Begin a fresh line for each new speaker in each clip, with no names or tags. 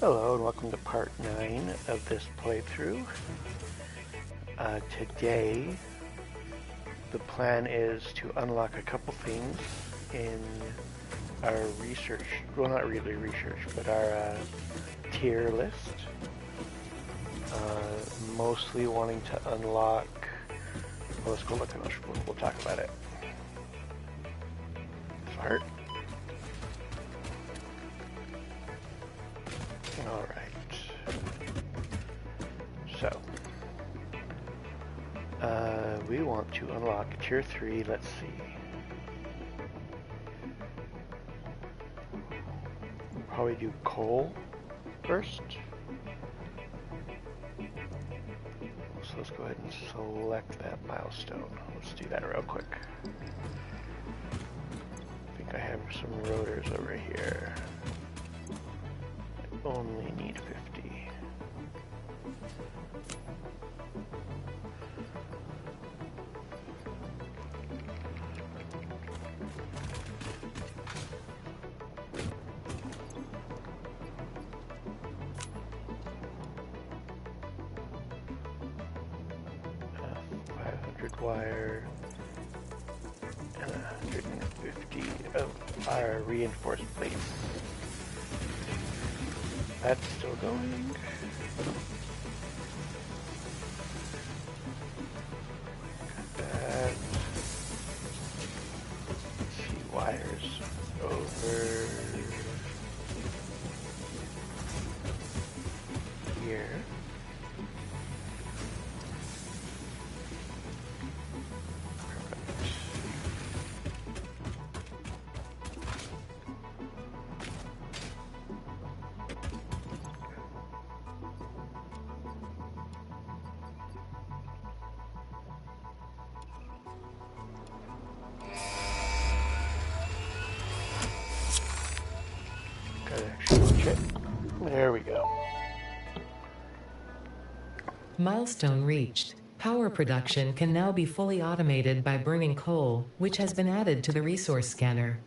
Hello and welcome to part 9 of this playthrough. Today the plan is to unlock a couple things in our research, well not really research, but our tier list. Mostly wanting to unlock, well, let's go look at it, we'll talk about it. Fart. Alright, so we want to unlock tier 3, let's see. We'll probably do coal first. So let's go ahead and select that milestone. Let's do that real quick. I think I have some rotors over here. Only need 50. Wire and 150 of our reinforced plates. That's still going. Got that. Let's see, wires over here. There we go.
Milestone reached. Power production can now be fully automated by burning coal, which has been added to the resource scanner.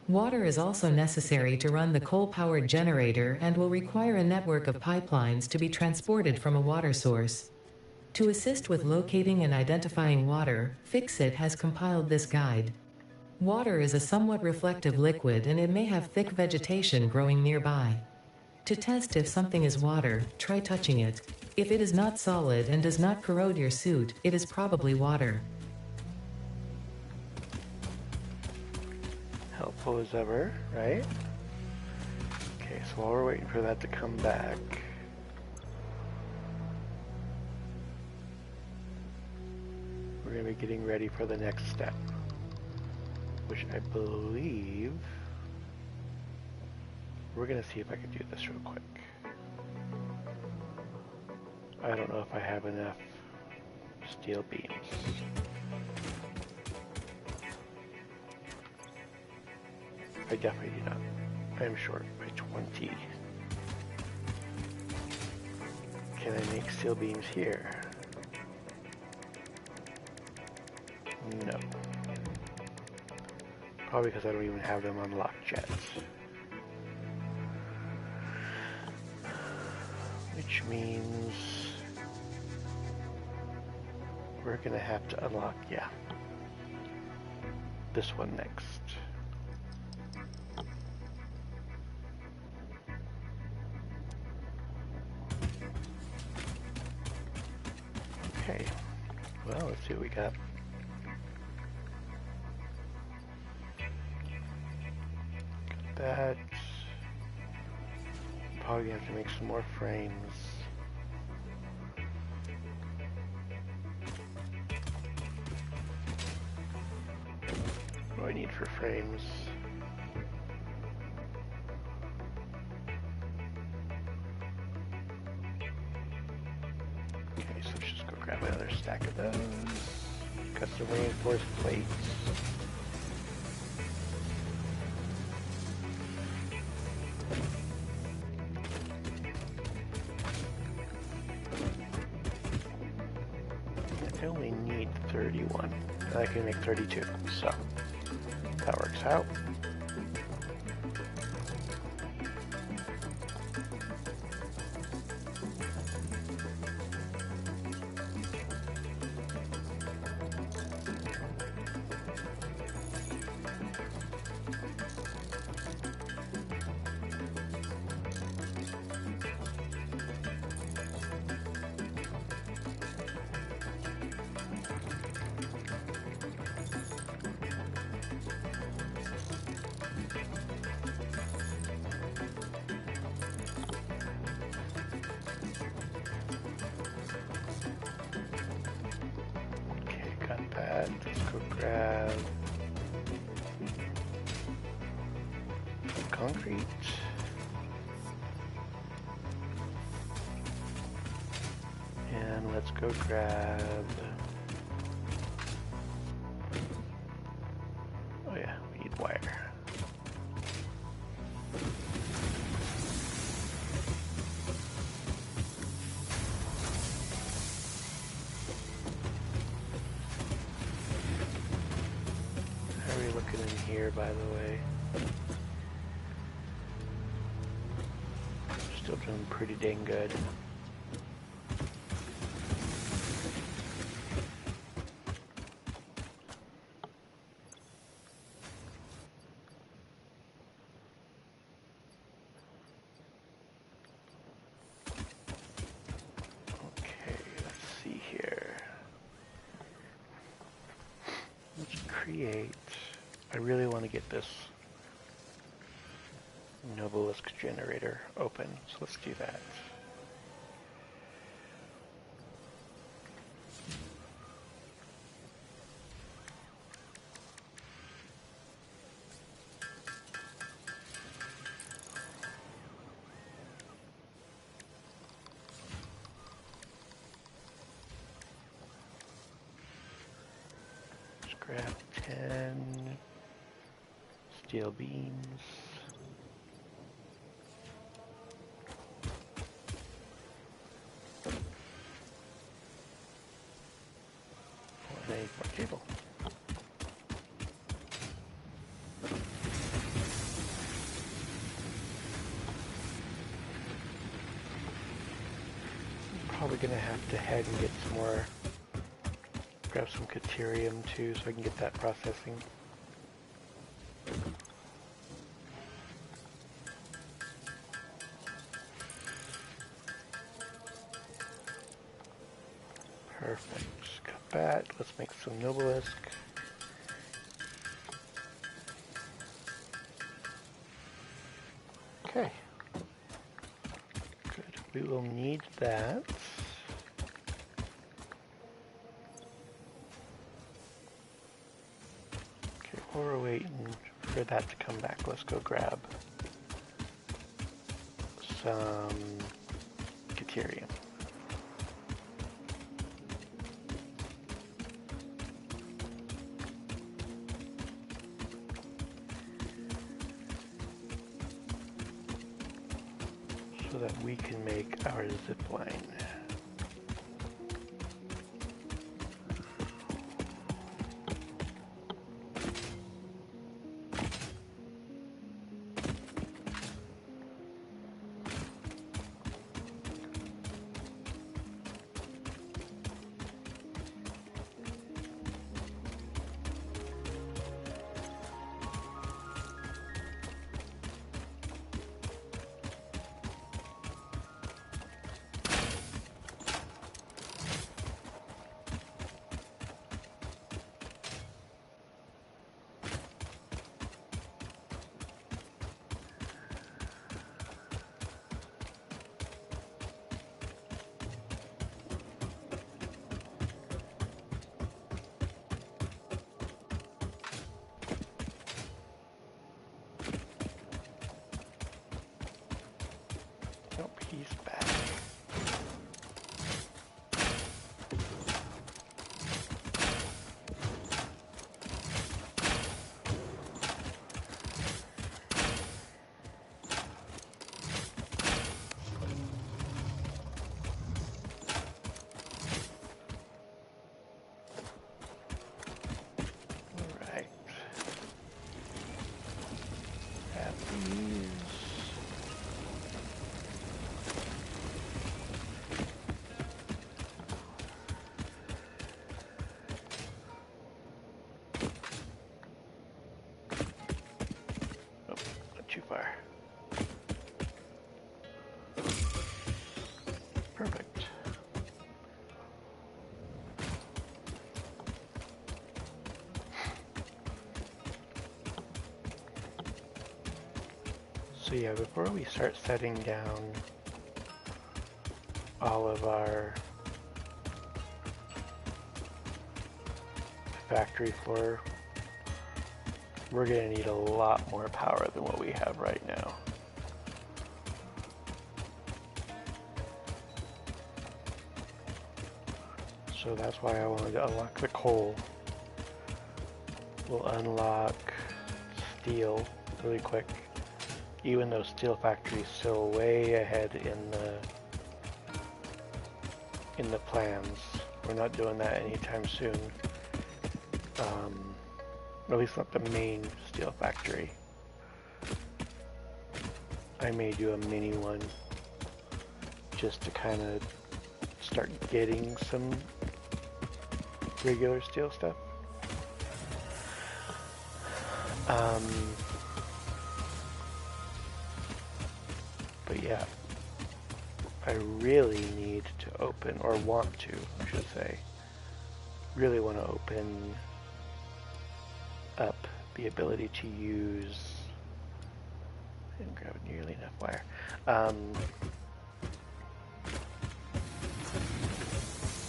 Water is also necessary to run the coal-powered generator and will require a network of pipelines to be transported from a water source. To assist with locating and identifying water, Fixit has compiled this guide. Water is a somewhat reflective liquid and it may have thick vegetation growing nearby. To test if something is water, try touching it. If it is not solid and does not corrode your suit, it is probably water.
Helpful as ever, right? Okay, so while we're waiting for that to come back, we're going to be getting ready for the next step, which I believe we're going to see if I can do this real quick. I don't know if I have enough steel beams. I definitely do not. I am short by 20. Can I make steel beams here? No. Probably because I don't even have them unlocked yet. Which means we're gonna have to unlock, yeah, this one next. Okay, well, let's see what we got. Got that. Probably gonna have to make some more frames. What do I need for frames? Okay, so let's just go grab another stack of those. Got some reinforced plates. I only need 31. I can make 32, so that works out. concrete. And let's go grab... Oh yeah, we need wire. How are we looking in here, by the way? Still doing pretty dang good. Okay, let's see here. Let's create. I really want to get this Nobilisk generator open, so let's do that. Let's grab 10 steel beams. I need more cable. Probably gonna have to head and get some more, grab some Caterium too, so I can get that processing. Perfect. Got that. Let's make some Nobilisk. Okay. Good. We will need that. Okay, while we're waiting for that to come back, let's go grab some Caterium. So that we can make our zip line. Nope, he's back. Alright. Have these. Oh, not too far. Perfect. So yeah, before we start setting down all of our factory floor we're going to need a lot more power than what we have right now. So that's why I wanted to unlock the coal. We'll unlock steel really quick, even though Steel Factory is still way ahead in the plans. We're not doing that anytime soon. At least not the main Steel Factory. I may do a mini one just to kind of start getting some regular steel stuff. But yeah, I really need to open, or want to, I should say, really want to open up the ability to use, and grab nearly enough wire,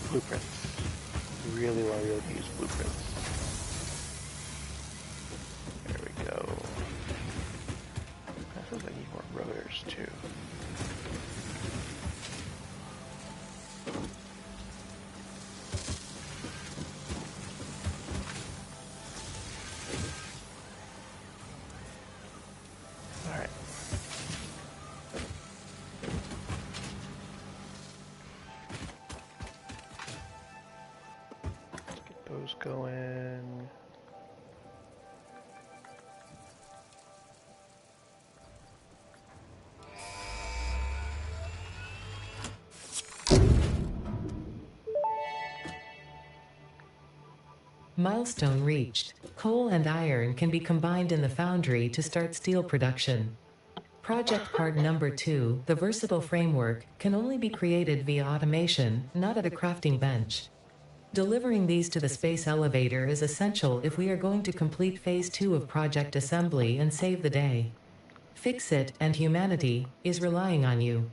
blueprints. Really want to be able to use blueprints. There we go. I suppose I need more rotors too. Alright. Let's get those going.
Milestone reached. Coal and iron can be combined in the foundry to start steel production. Project part number 2, the versatile framework, can only be created via automation, not at a crafting bench. Delivering these to the space elevator is essential if we are going to complete phase 2 of project assembly and save the day. Fix It and humanity is relying on you.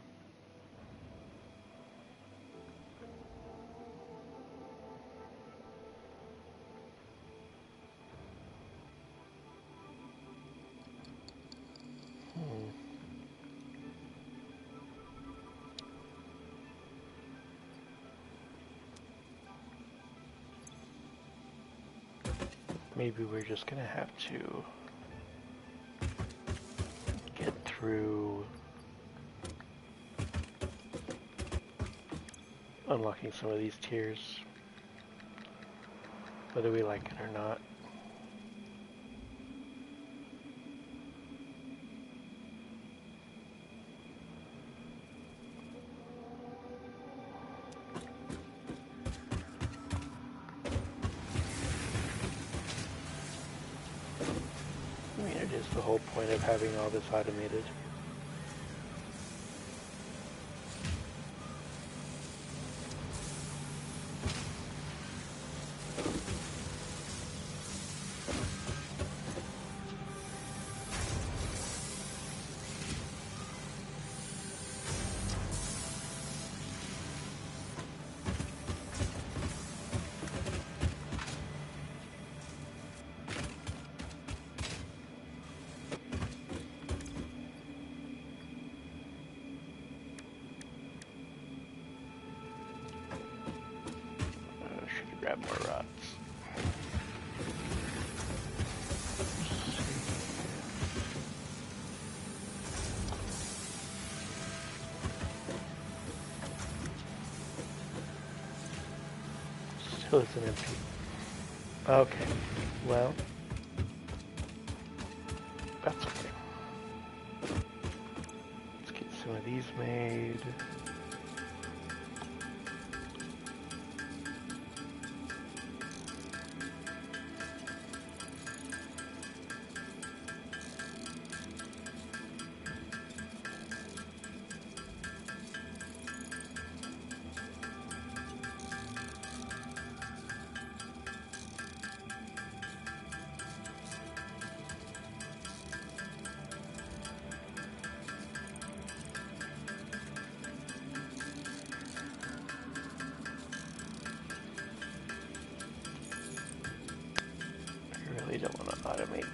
Maybe we're just gonna have to get through unlocking some of these tiers, whether we like it or not. I mean, it is the whole point of having all this automated. Grab more rods. Still isn't empty. Okay, well, that's okay. Let's get some of these made.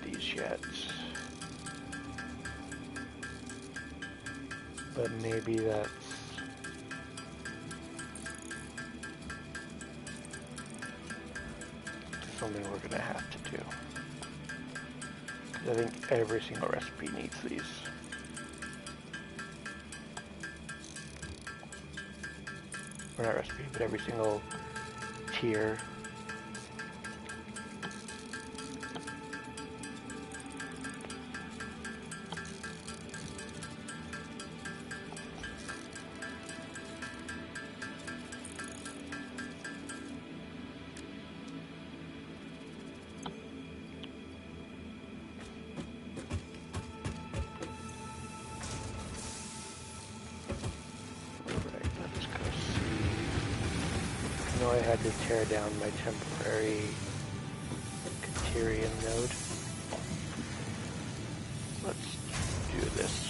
these yet. But maybe that's something we're going to have to do. I think every single recipe needs these. Or not recipe, but every single tier. I had to tear down my temporary Criterion node. Let's do this.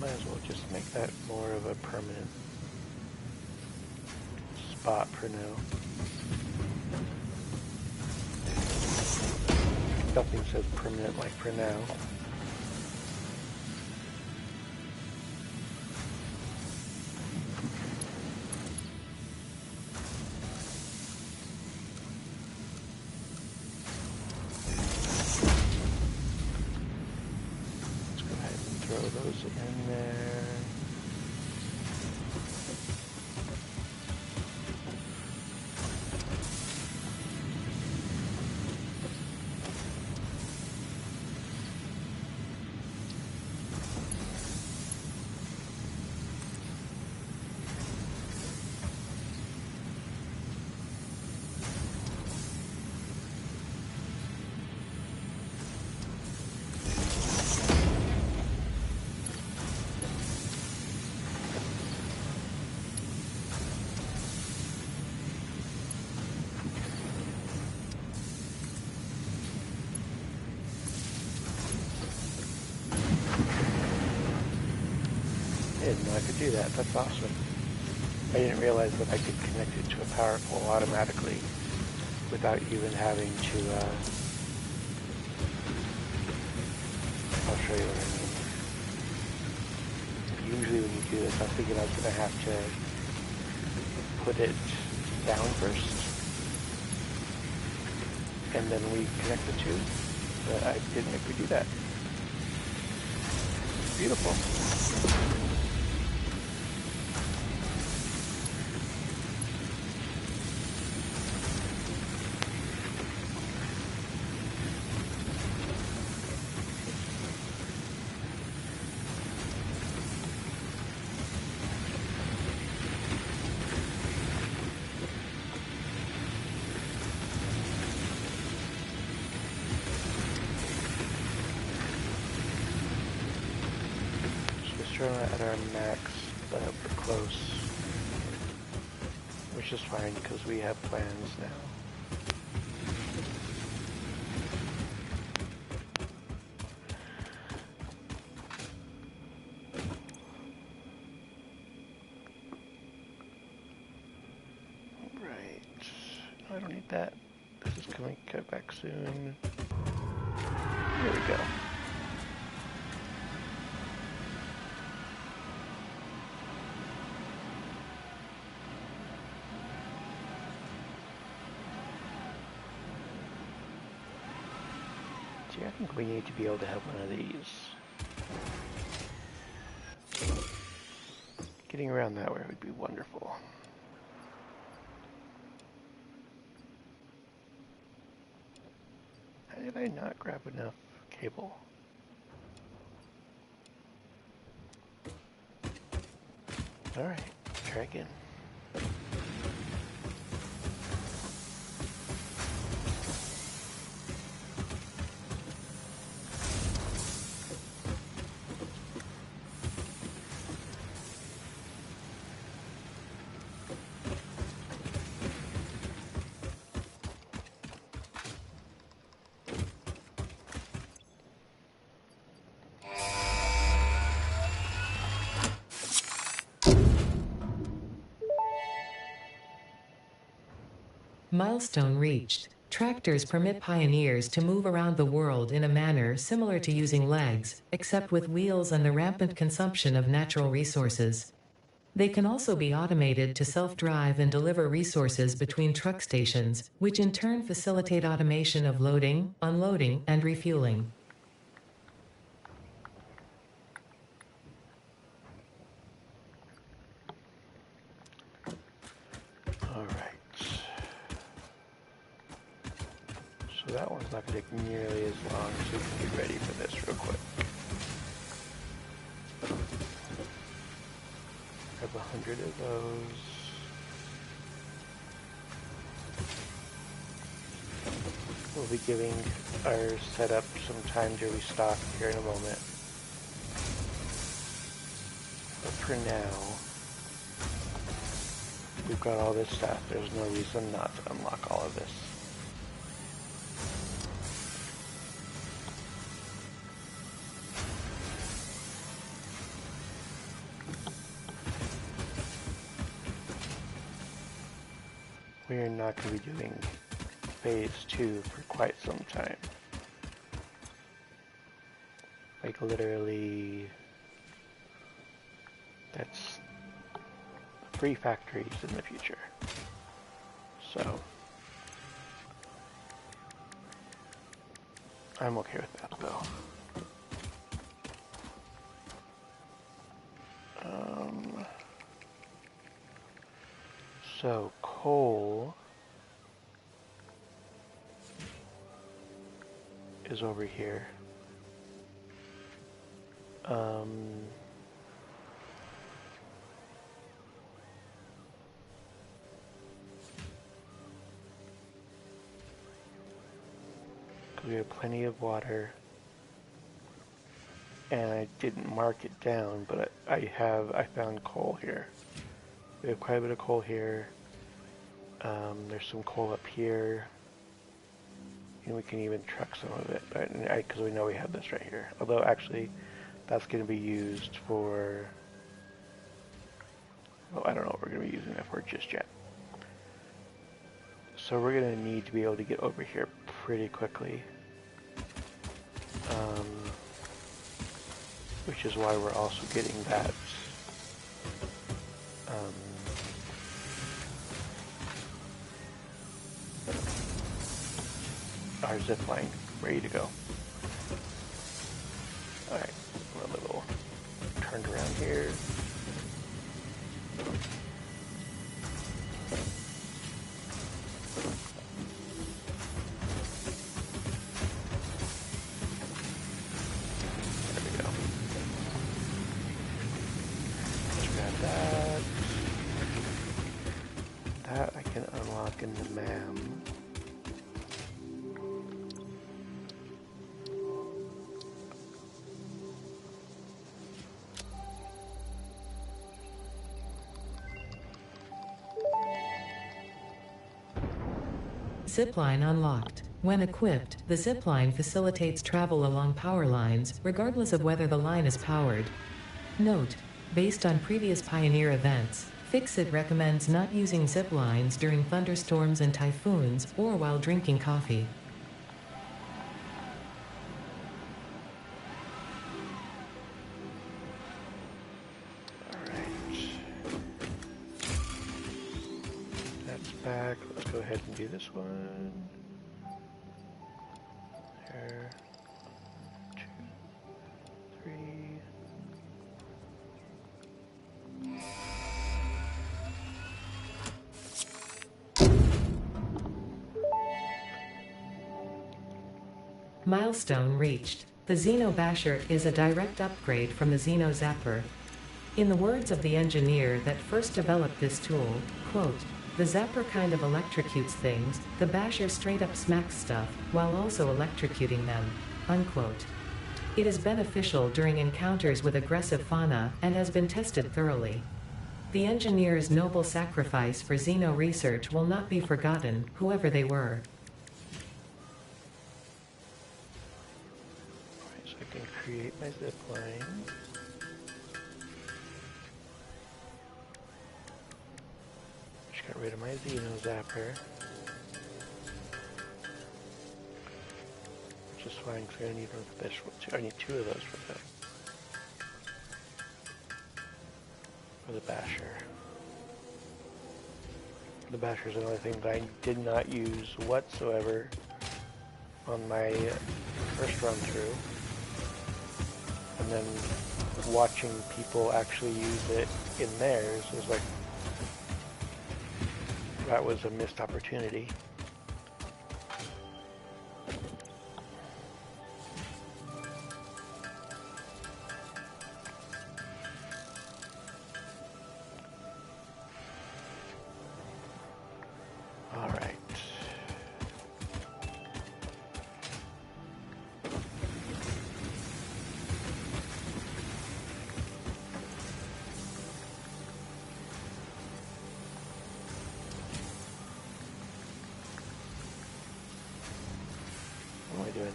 Might as well just make that more of a permanent spot for now. Nothing says permanent like for now. Those in there. I didn't know I could do that. That's awesome. I didn't realize that I could connect it to a power pole automatically without even having to, I'll show you what I mean. Usually when you do this, I was thinking I was going to have to put it down first and then reconnect the two, but I didn't make me do that. Beautiful. At our max, but we're close, which is fine because we have plans now. Right, I don't need that. This is coming cut back soon. Here we go. I think we need to be able to have one of these. Getting around that way would be wonderful. did I not grab enough cable? Alright, try again.
Milestone reached. Tractors permit pioneers to move around the world in a manner similar to using legs, except with wheels and the rampant consumption of natural resources. They can also be automated to self-drive and deliver resources between truck stations, which in turn facilitate automation of loading, unloading, and refueling.
Alright. So that one's not going to take nearly as long, so we can get ready for this real quick. Grab 100 of those. We'll be giving our setup some time to restock here in a moment. But for now, we've got all this stuff. There's no reason not to unlock all of this. We are not going to be doing phase 2 for quite some time. Like literally, that's 3 factories in the future. So, I'm okay with that though. So, coal is over here. We have plenty of water, and I didn't mark it down, but I found coal here. We have quite a bit of coal here. There's some coal up here. And we can even truck some of it, because we know we have this right here. Although actually, that's going to be used for, well, I don't know what we're going to be using that for just yet. So we're going to need to be able to get over here pretty quickly. Which is why we're also getting that our zip line ready to go. Alright, we're a little turned around here. There we go. Let's grab that. That I can unlock in the MAM.
Zipline unlocked. When equipped, the zipline facilitates travel along power lines, regardless of whether the line is powered. Note: based on previous Pioneer events, Fixit recommends not using ziplines during thunderstorms and typhoons, or while drinking coffee.
Back. Let's go ahead and do this one. There. 2, 3.
Milestone reached. The Xeno Basher is a direct upgrade from the Xeno Zapper. In the words of the engineer that first developed this tool, quote, "The Zapper kind of electrocutes things, the Basher straight up smacks stuff, while also electrocuting them," unquote. It is beneficial during encounters with aggressive fauna and has been tested thoroughly. The engineer's noble sacrifice for Xeno research will not be forgotten, whoever they were.
Alright, so I can create my zip line. Just got rid of my Xeno Zapper. Which is fine because I need one for this one too. I need two of those for the Basher. The Basher is another thing that I did not use whatsoever on my first run through. And then watching people actually use it in theirs was like, that was a missed opportunity. What am I doing?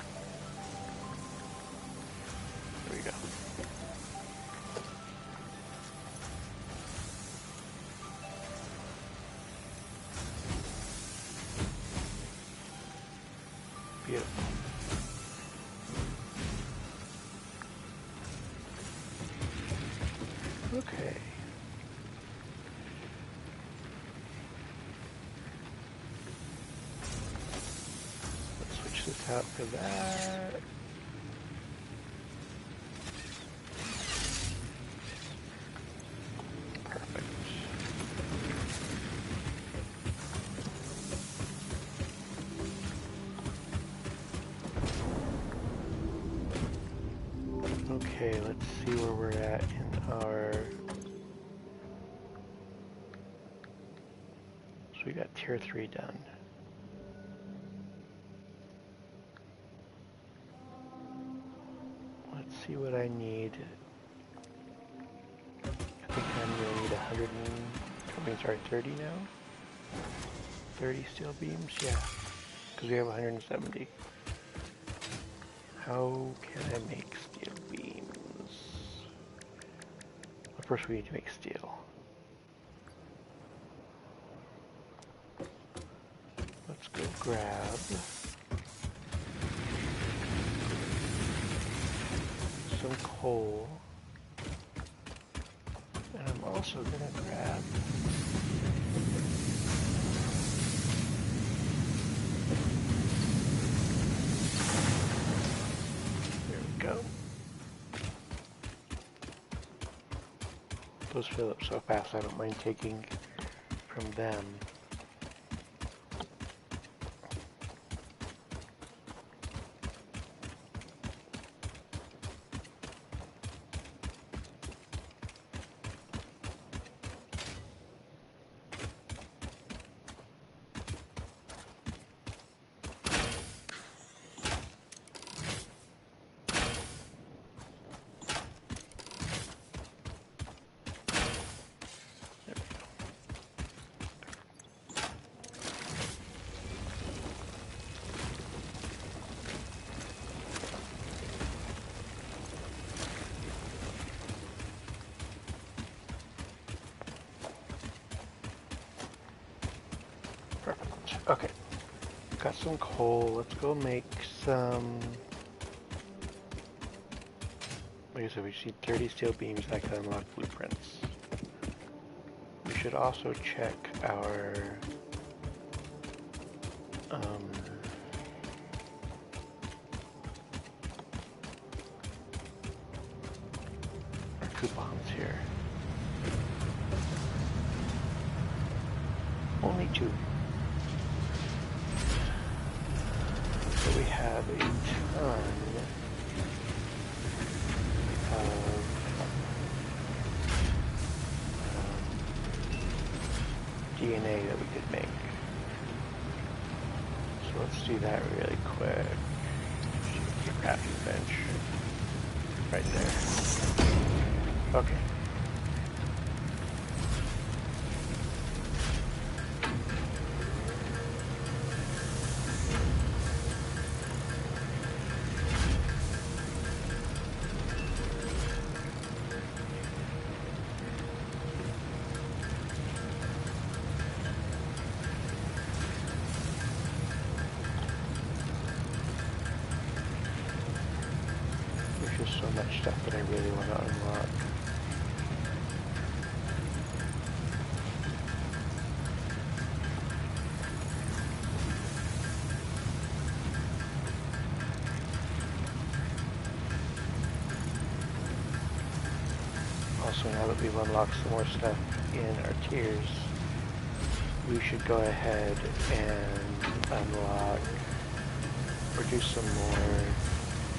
There we go. Beautiful. Okay. This out for that. Perfect. Okay, let's see where we're at in our... So we got tier 3 done. See what I need. I think I'm going to need 100 and, I mean, sorry, 30 now? 30 steel beams? Yeah, because we have 170. How can I make steel beams? Well, first we need to make steel. Let's go grab some coal, and I'm also going to grab there we go. Those fill up so fast I don't mind taking from them. Okay, got some coal. Let's go make some. Like I said, we just need 30 steel beams that can unlock blueprints. We should also check our coupons here. Only 2. So we have a ton of DNA that we could make. So let's do that really quick. Crafting bench. Right there. Okay. So much stuff that I really want to unlock. Also, now that we've unlocked some more stuff in our tiers, we should go ahead and unlock or do some more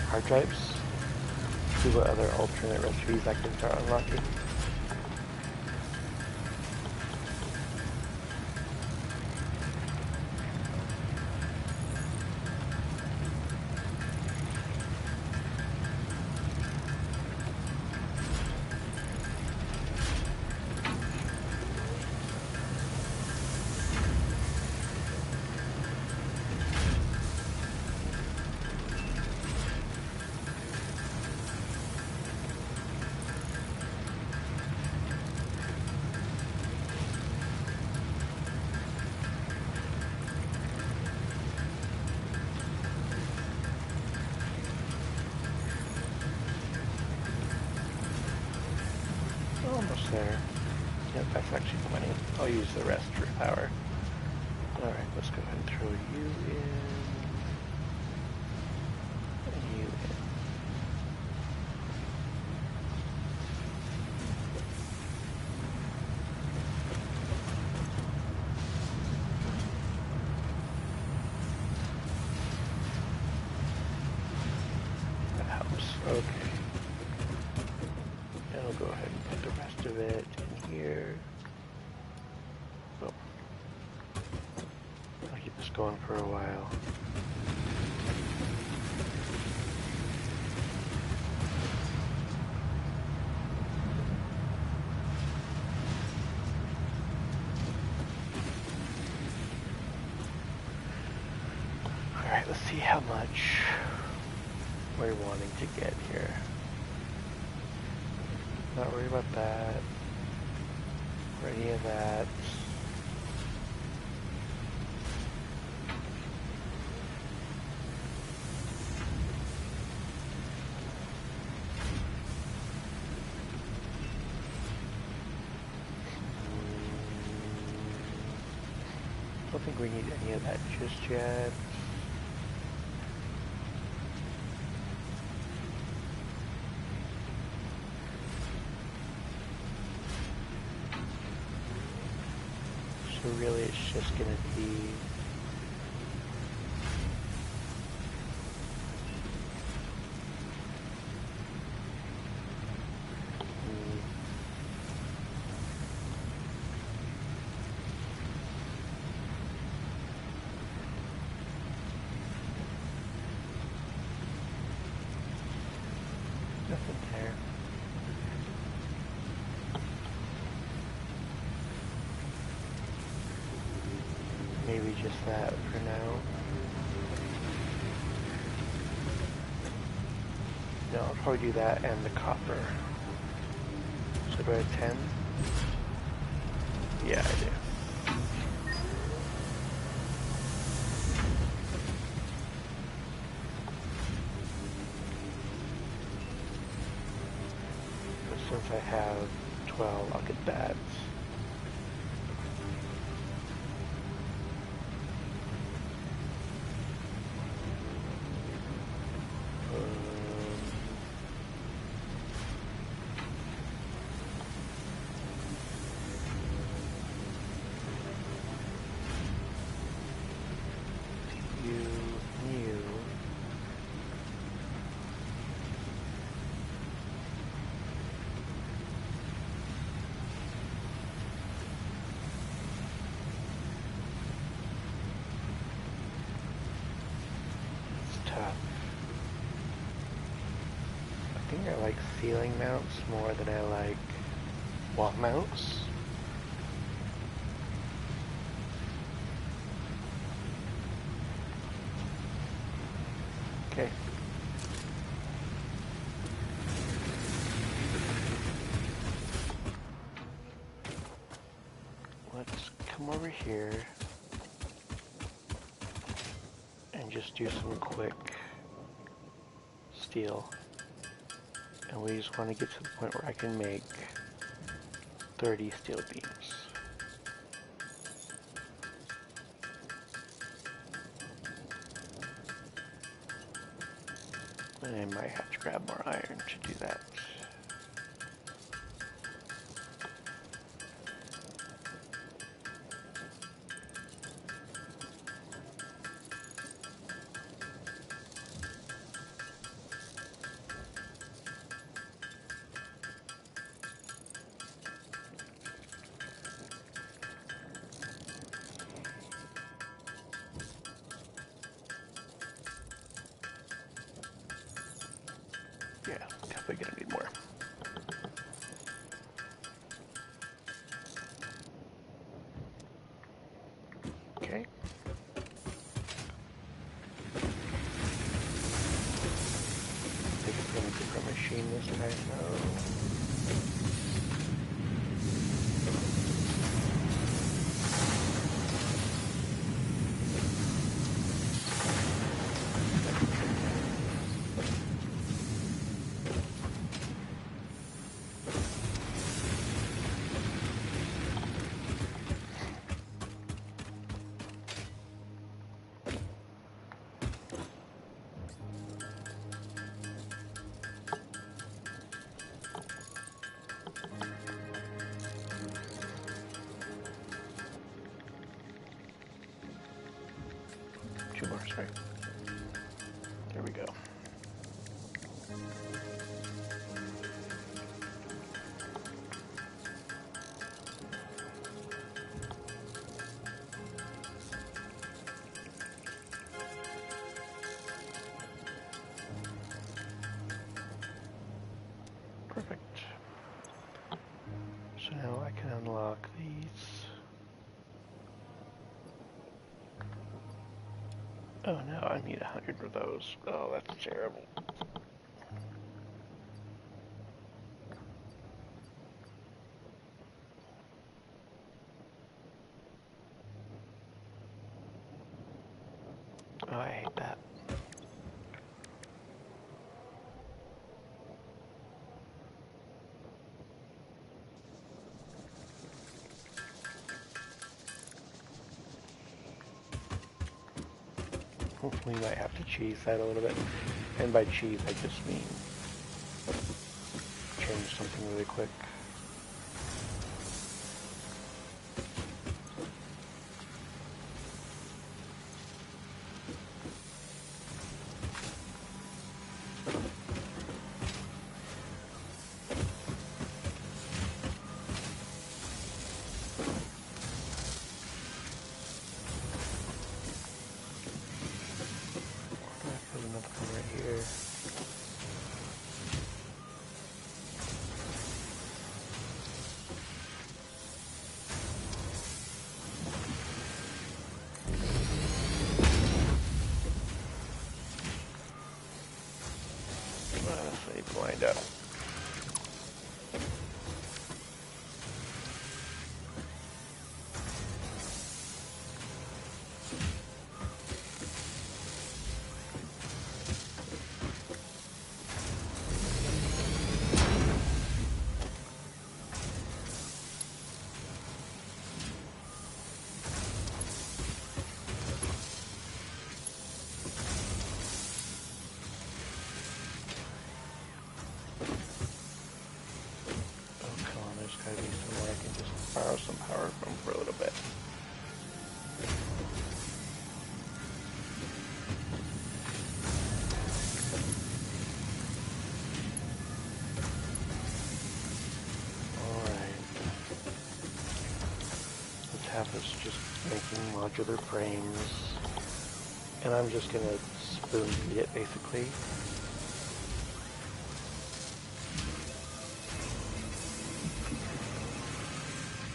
hard drives. See what other alternate recipes I can start unlocking. Almost there. Yep, that's actually plenty. I'll use the rest for power. Alright, let's go ahead and throw you in. And you in. That helps. Okay. And I'll go ahead and put the rest of it in here. Boom. I'll keep this going for a while. Alright, let's see how much we're wanting to get here. Not worried about that, or any of that. Don't think we need any of that just yet. So really it's just going to be nothing there. Maybe just that for now. No, I'll probably do that and the copper. So do I have 10? Yeah, I do. But since I have 12, I'll get that. You, I think I like ceiling mounts more than I like wall mounts. Okay. Let's come over here and just do some quick steel. And we just want to get to the point where I can make 30 steel beams. And I might have to grab more iron to do that. Yeah, definitely gonna need more. Okay. I think it's gonna be a different machine this time though. Two more, sorry. There we go. Perfect. So now I can unlock these. Oh no, I need 100 of those. Oh, that's terrible. Oh, I hate that. We might have to cheese that a little bit. And by cheese, I just mean change something really quick. There's another one right here. So you blind up. Borrow some power from for a little bit. Alright. Let's have this just making modular frames. And I'm just going to spoon feed it, basically.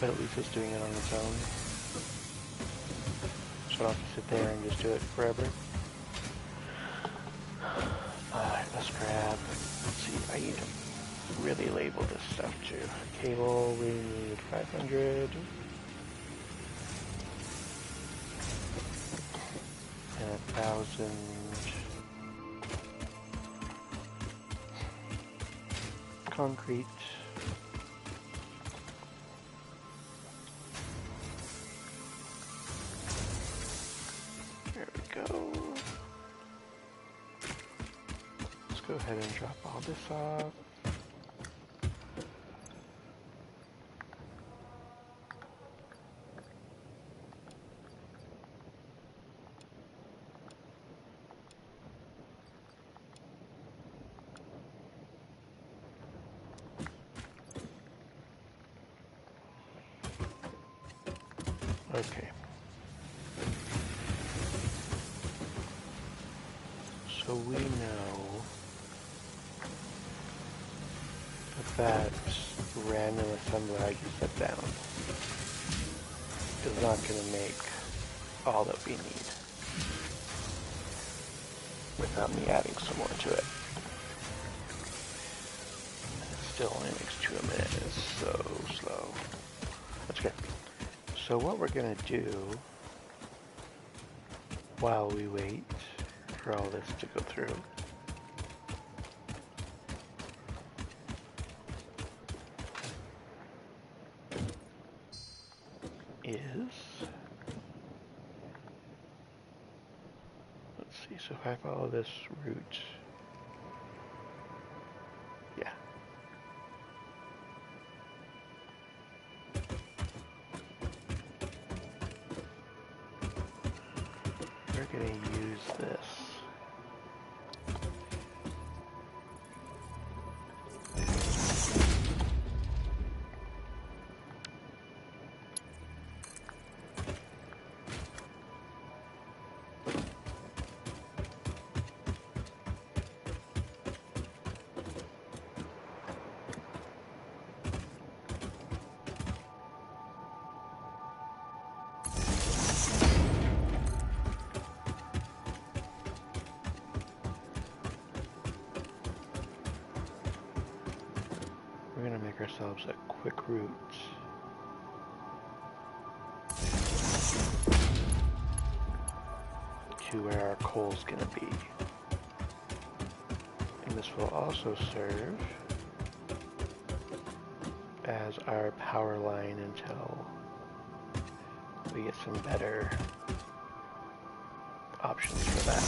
But at least it's doing it on its own. So I don't have to sit there and just do it forever. Alright, let's grab, let's see, I need to really label this stuff too. Cable, we need 500. And 1,000. Concrete. There we go. Let's go ahead and drop all this off. Okay. So we know that random assembler I just set down is not going to make all that we need without me adding some more to it. It still only makes 2 a minute. It's so slow. That's good. So what we're going to do while we wait for all this to go through is, let's see, so if I follow this route, yeah. We're going to use this. We're going to make ourselves a quick route to where our coal's going to be. And this will also serve as our power line until we get some better options for that.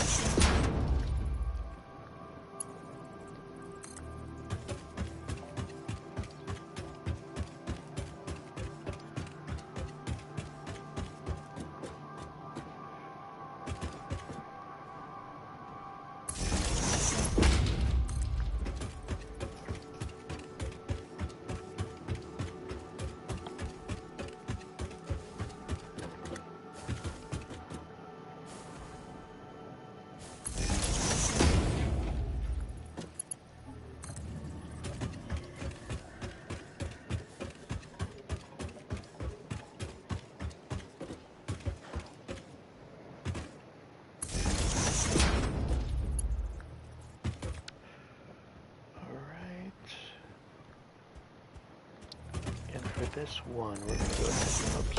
This one, we're going to go ahead and oops.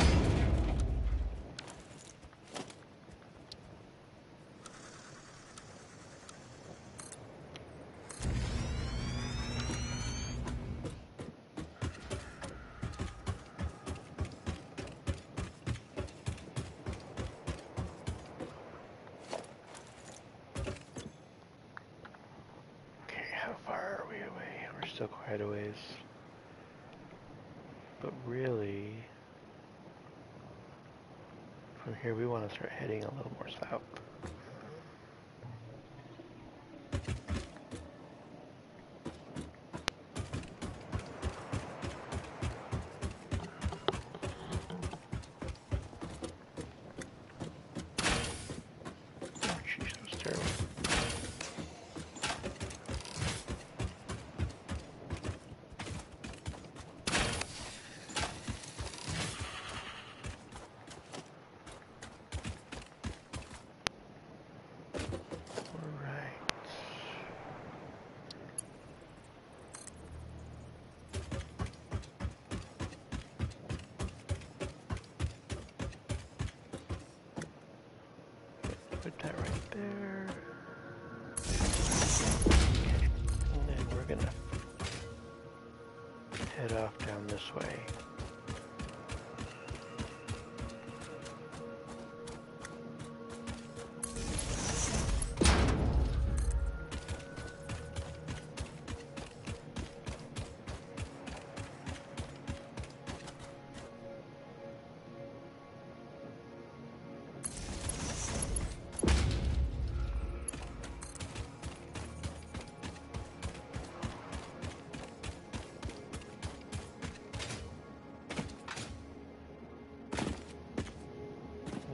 Okay, how far are we away? We're still quite a ways. But really, from here we want to start heading a little more south. Oh, jeez, that was terrible. there. And then we're gonna head off down this way.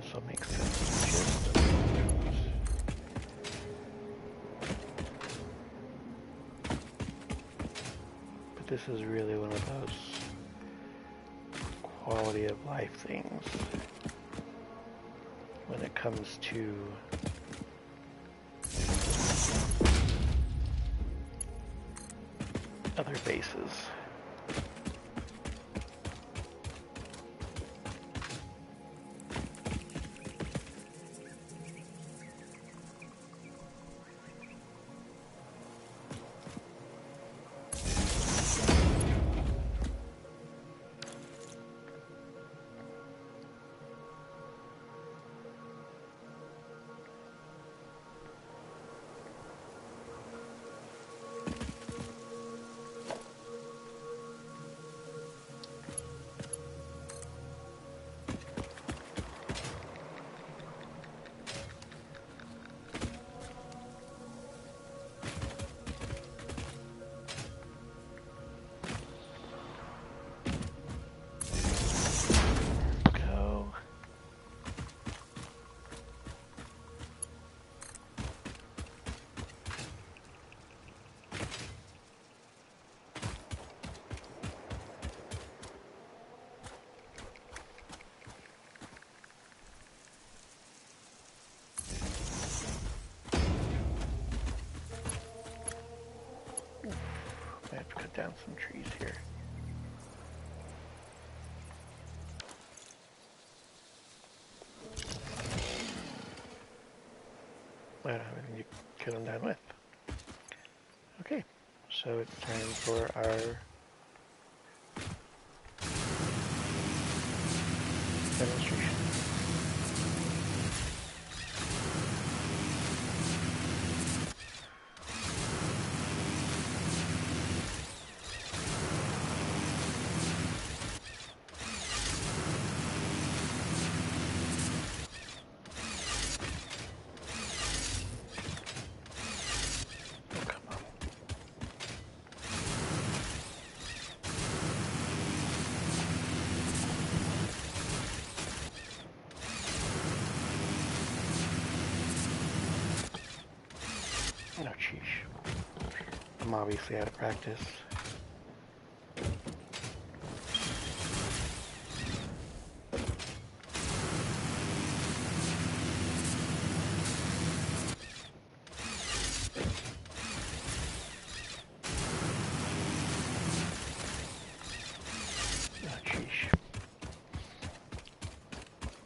This will make sense just a moment. But this is really one of those quality of life things when it comes to other bases. I have to cut down some trees here. I don't have anything to kill them down with. Okay, so it's time for our demonstration. No, sheesh. I'm obviously out of practice. Oh, sheesh.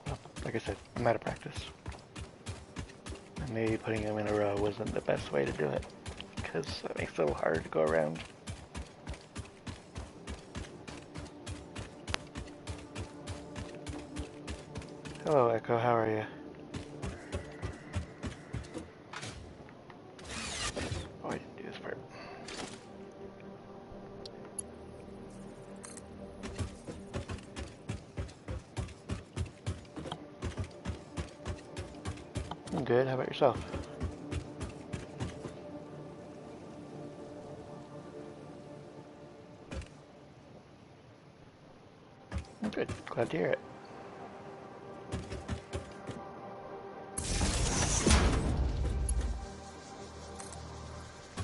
Well, like I said, I'm out of practice. Maybe putting them in a row wasn't the best way to do it, because that makes it a little hard to go around. Hello, Echo, how are you? Oh, I didn't do this part. I'm good, how about yourself? I'm good, glad to hear it.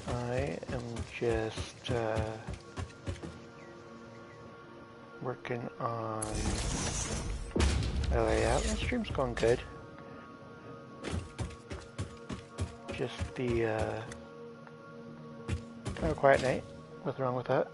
I am just working on my layout. The stream's going good. Just the kind of a quiet night. Nothing wrong with that.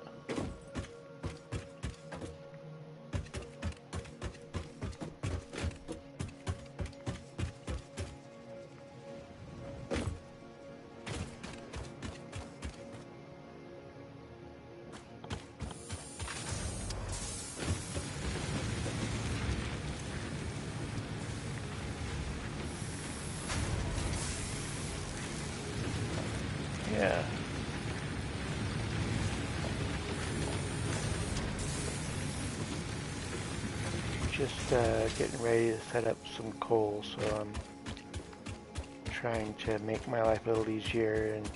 Yeah. Just getting ready to set up some coal, so I'm trying to make my life a little easier. And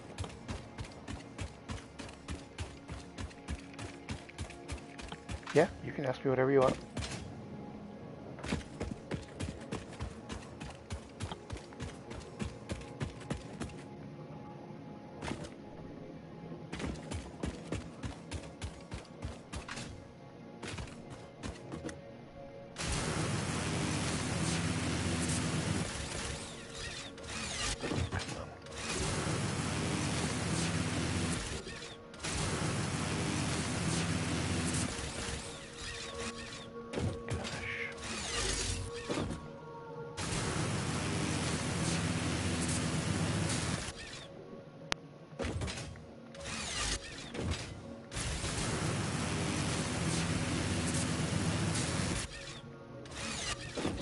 yeah, you can ask me whatever you want.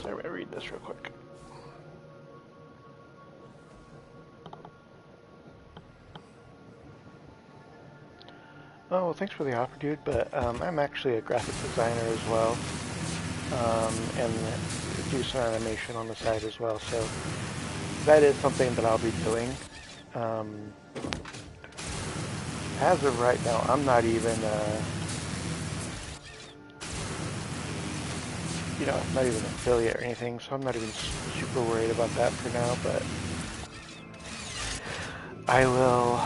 So I'm going to read this real quick. Oh, well, thanks for the offer, dude, but I'm actually a graphic designer as well, and do some animation on the side as well, so that is something that I'll be doing. As of right now, I'm not even, not even an affiliate or anything, so I'm not even super worried about that for now, but I will,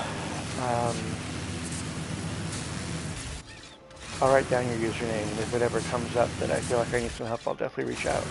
I'll write down your username, and if it ever comes up that I feel like I need some help, I'll definitely reach out.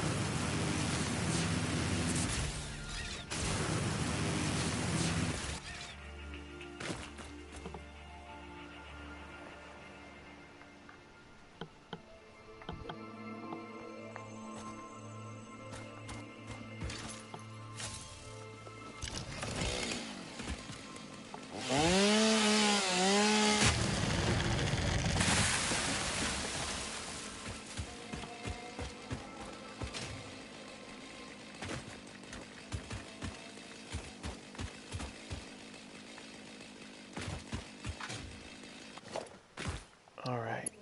All right,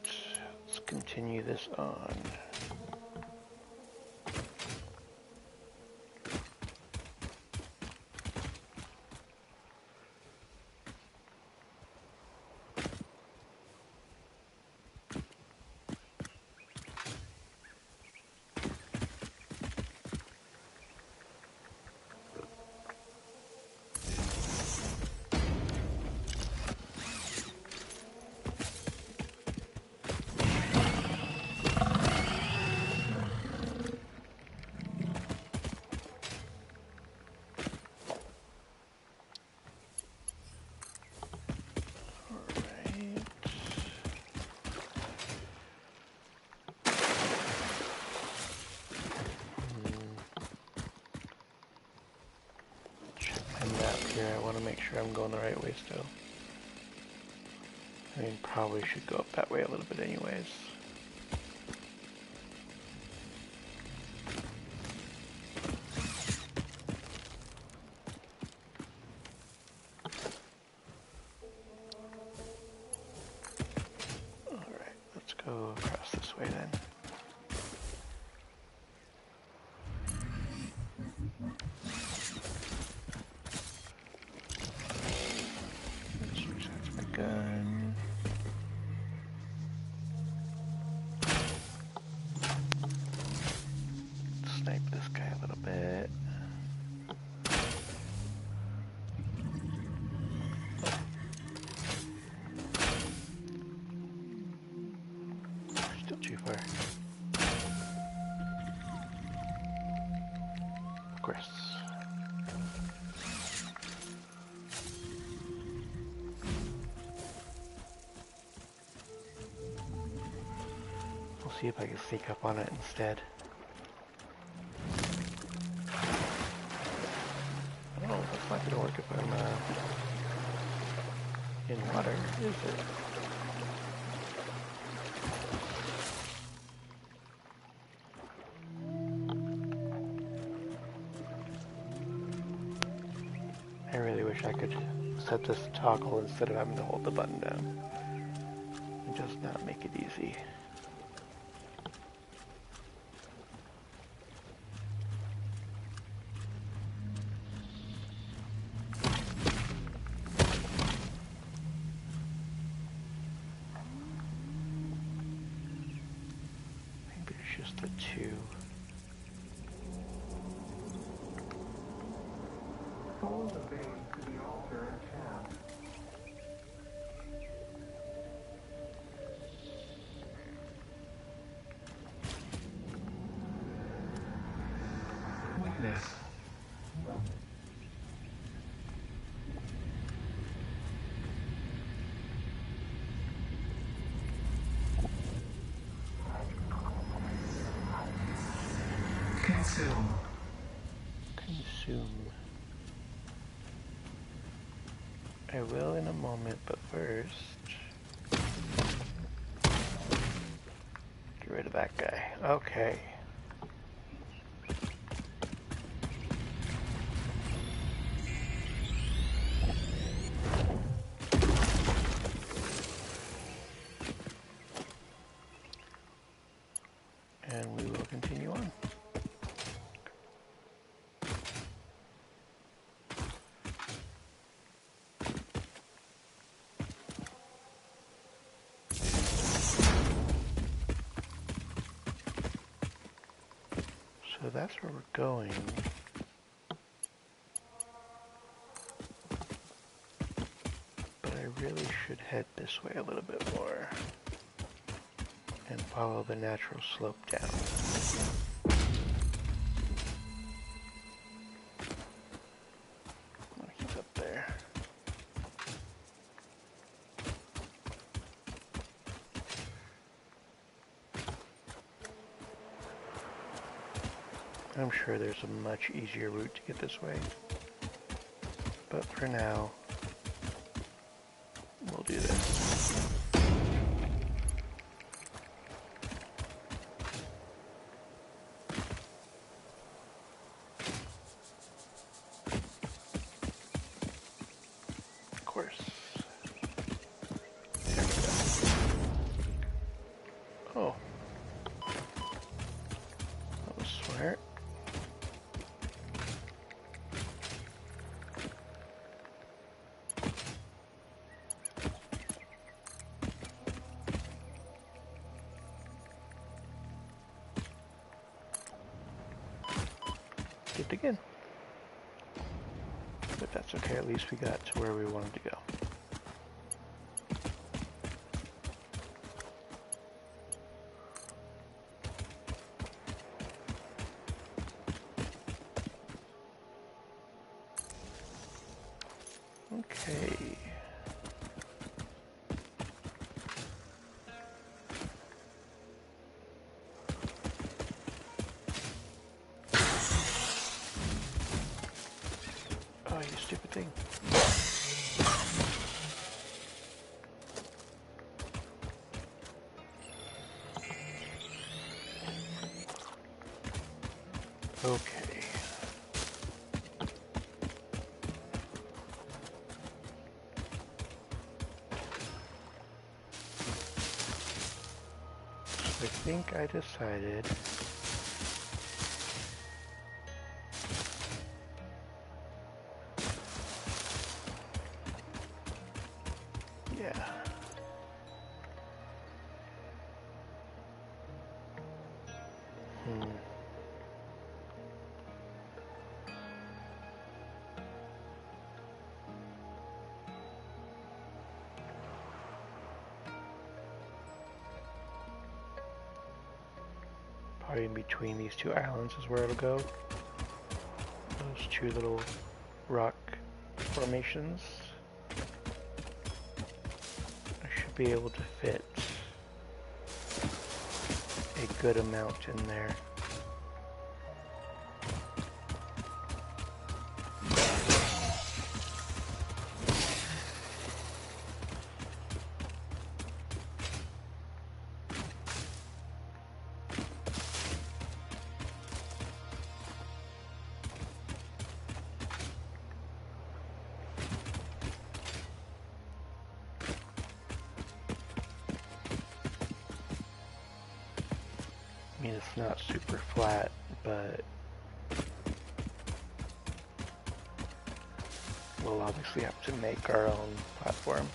let's continue this on. Here, I want to make sure I'm going the right way still. I mean, probably should go up that way a little bit anyways. Alright, let's go across this way then. That's my gun. Snipe this guy a little bit. Still too far. Of course. We'll see if I can sneak up on it instead. Oh, that's not gonna work if I'm in water, is it? I really wish I could set this toggle instead of having to hold the button down. It does not make it easy. Maybe it's just the two.
Follow the base to the altar and chant. Witness. Consume.
Consume. I will in a moment, but first, get rid of that guy. Okay. And we will continue on. So that's where we're going. But I really should head this way a little bit more and follow the natural slope down. He's up there. I'm sure there's a much easier route to get this way, but for now, we'll do this. Of course. There we go. Oh. That was smart. Did it again. But that's okay, at least we got to where we wanted to go. Okay. Oh, you stupid thing. Okay. I think I decided yeah. Probably in between these two islands is where it'll go. Those two little rock formations. I should be able to fit a good amount in there. mean, it's not super flat, but we'll obviously have to make our own platform.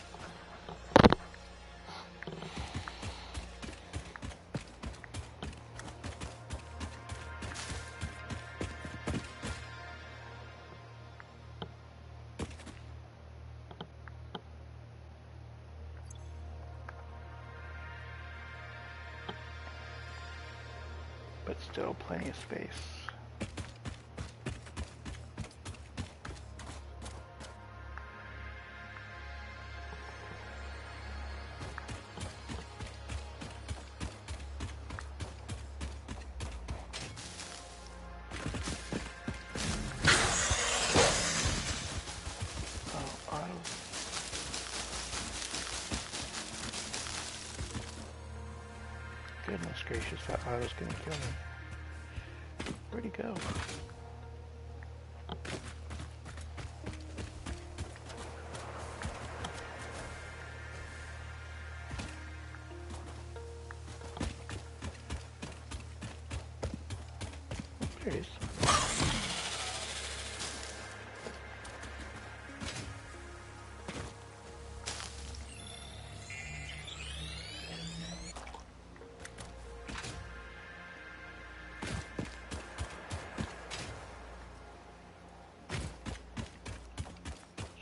But still plenty of space. Oh, auto. Goodness gracious, that auto's gonna kill me. Where'd he go? There he is.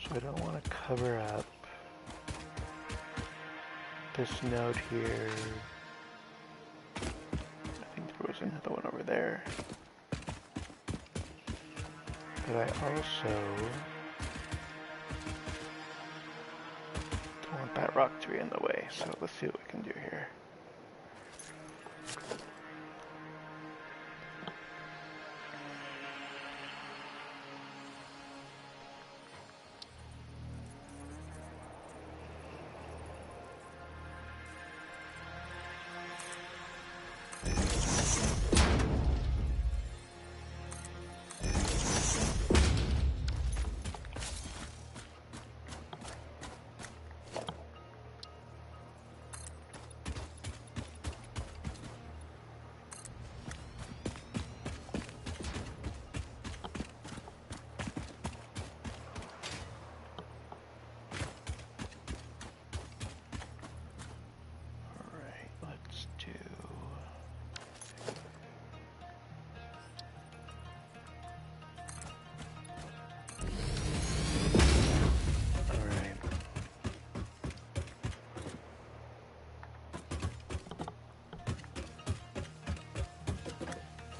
So I don't want to cover up this node here. I think there was another one over there. But I also don't want that rock to be in the way, so let's see what we can do here.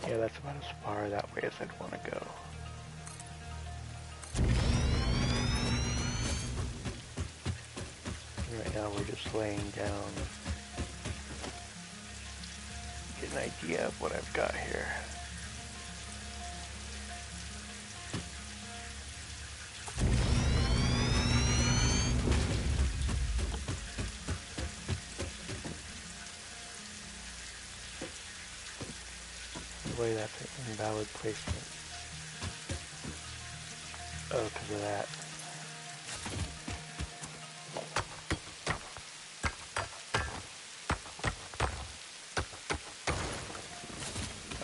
Yeah, that's about as far that way as I'd want to go. Right now we're just laying down, get an idea of what I've got here. Boy, that's an invalid placement. Oh, because of that.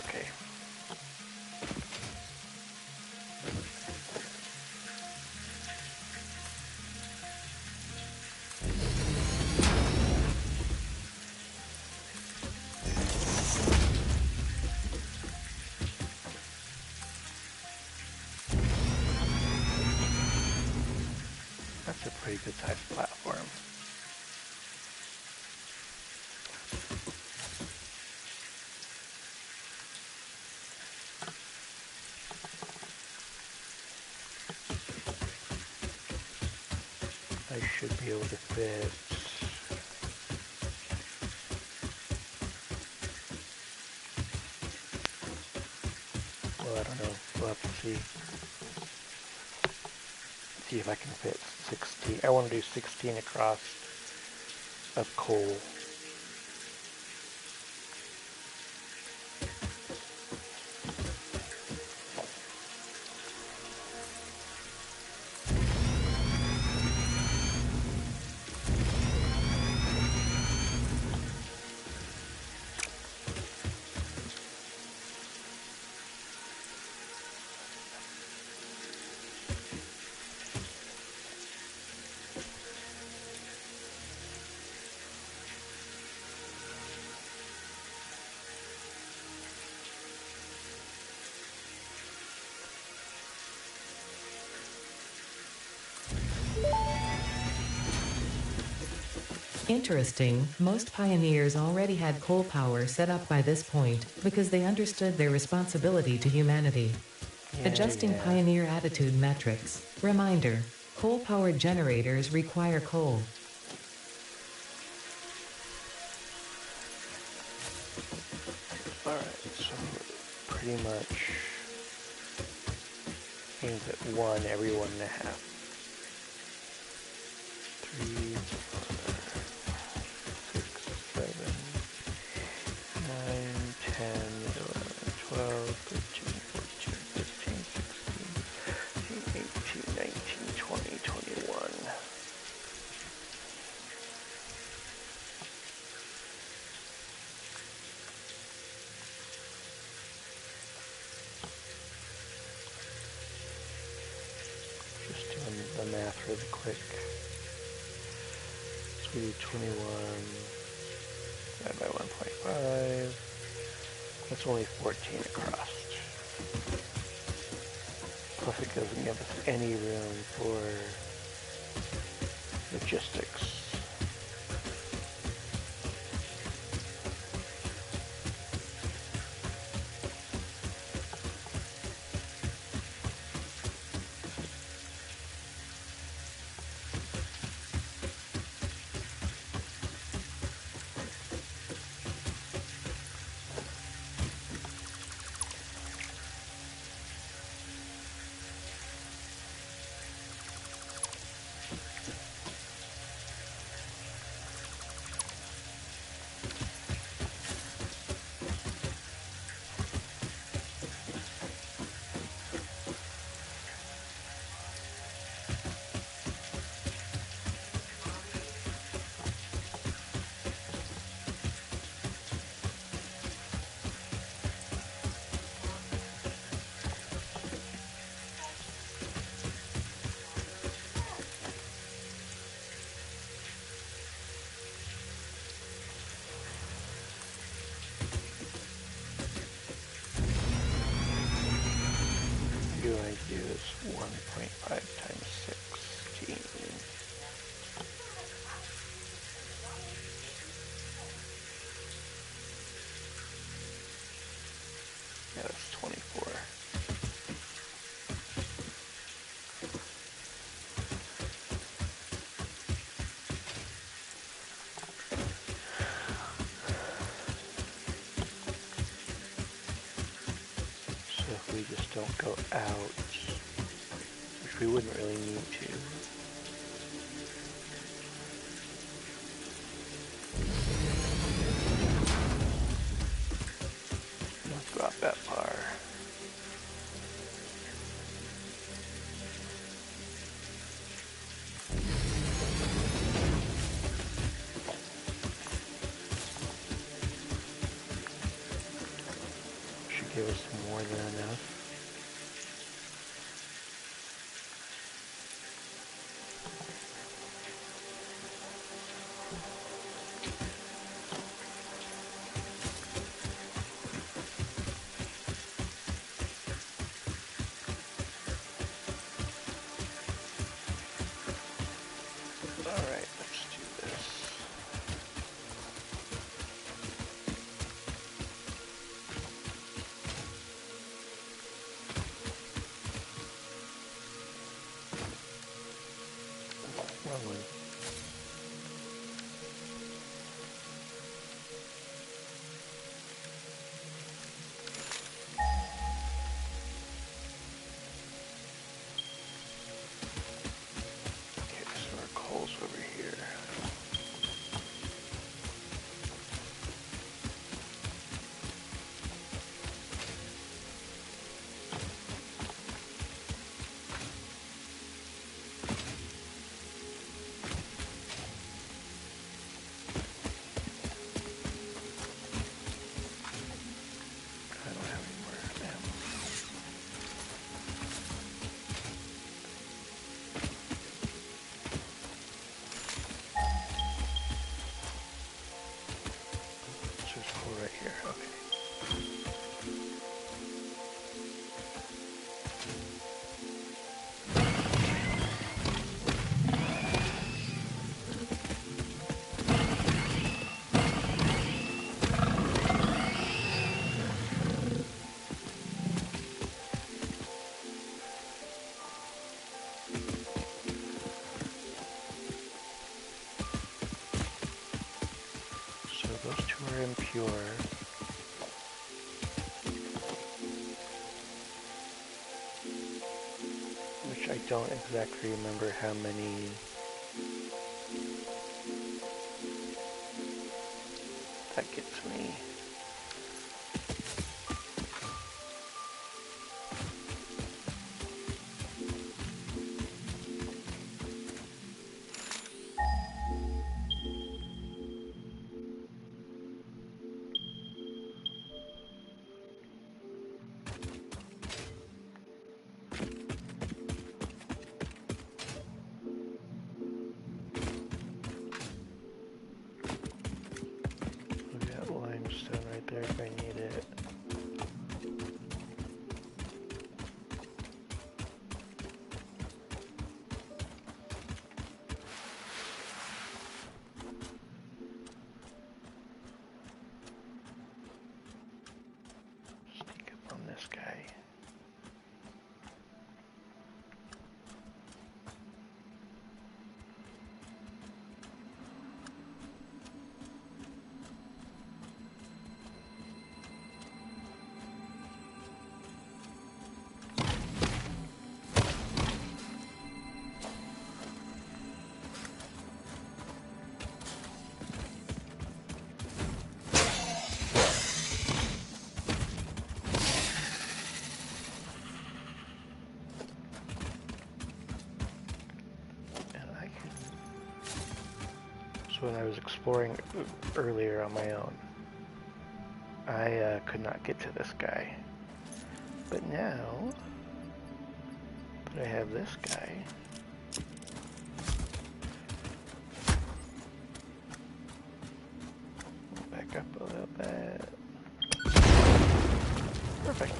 Okay. That's a pretty good sized platform. I should be able to fit. Well, I don't know. We'll have to see. See if I can fit 16. I want to do 16 across of coal.
Interesting, most pioneers already had coal power set up by this point because they understood their responsibility to humanity. Adjusting
Yeah.
pioneer attitude metrics. Reminder, coal-powered generators require coal.
Alright, so pretty much aims at 1 every 1.5. 3, 4, 6, 7, 9, 10, 11, 12, 13, 14, 15, 16, 18, 19, 20, 21. Just doing the math really quick. So we do 21 divided by 1.5. That's only 14 across. Plus it doesn't give us any room for logistics. Do I do this 1.5 times 16? Yeah, that's 24. So if we just don't go out, which we wouldn't really need to. Don't go out that far. Should give us more than enough. Alright, let's do this. Wrong one. Okay, so our coal's over here. Pure and pure. Which I don't exactly remember how many that gets me. We got limestone right there if I need it. Sneak up on this guy. When I was exploring earlier on my own, I could not get to this guy. But now that I have this guy, back up a little bit. Perfect.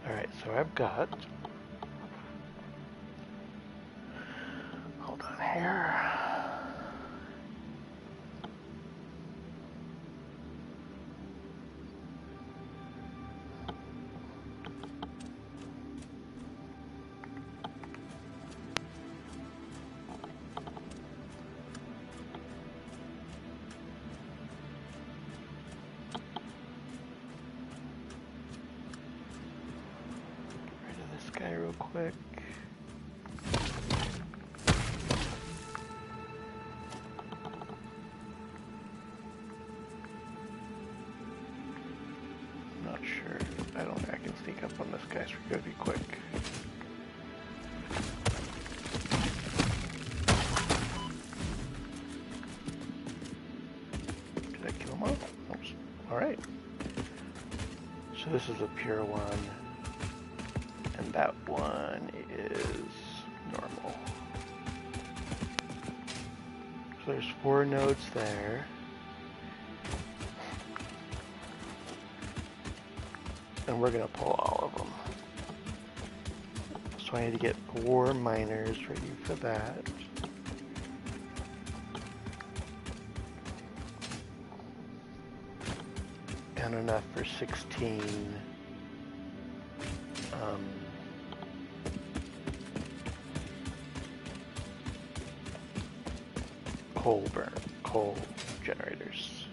Alright, so I've got, hold on here, guy real quick. Not sure. I don't think I can sneak up on this guy, so we gotta be quick. Did I kill him off? Oops. Alright. So this is a pure one. And that one is normal. So there's 4 nodes there. And we're gonna pull all of them. So I need to get 4 miners ready for that. And enough for 16 coal generators.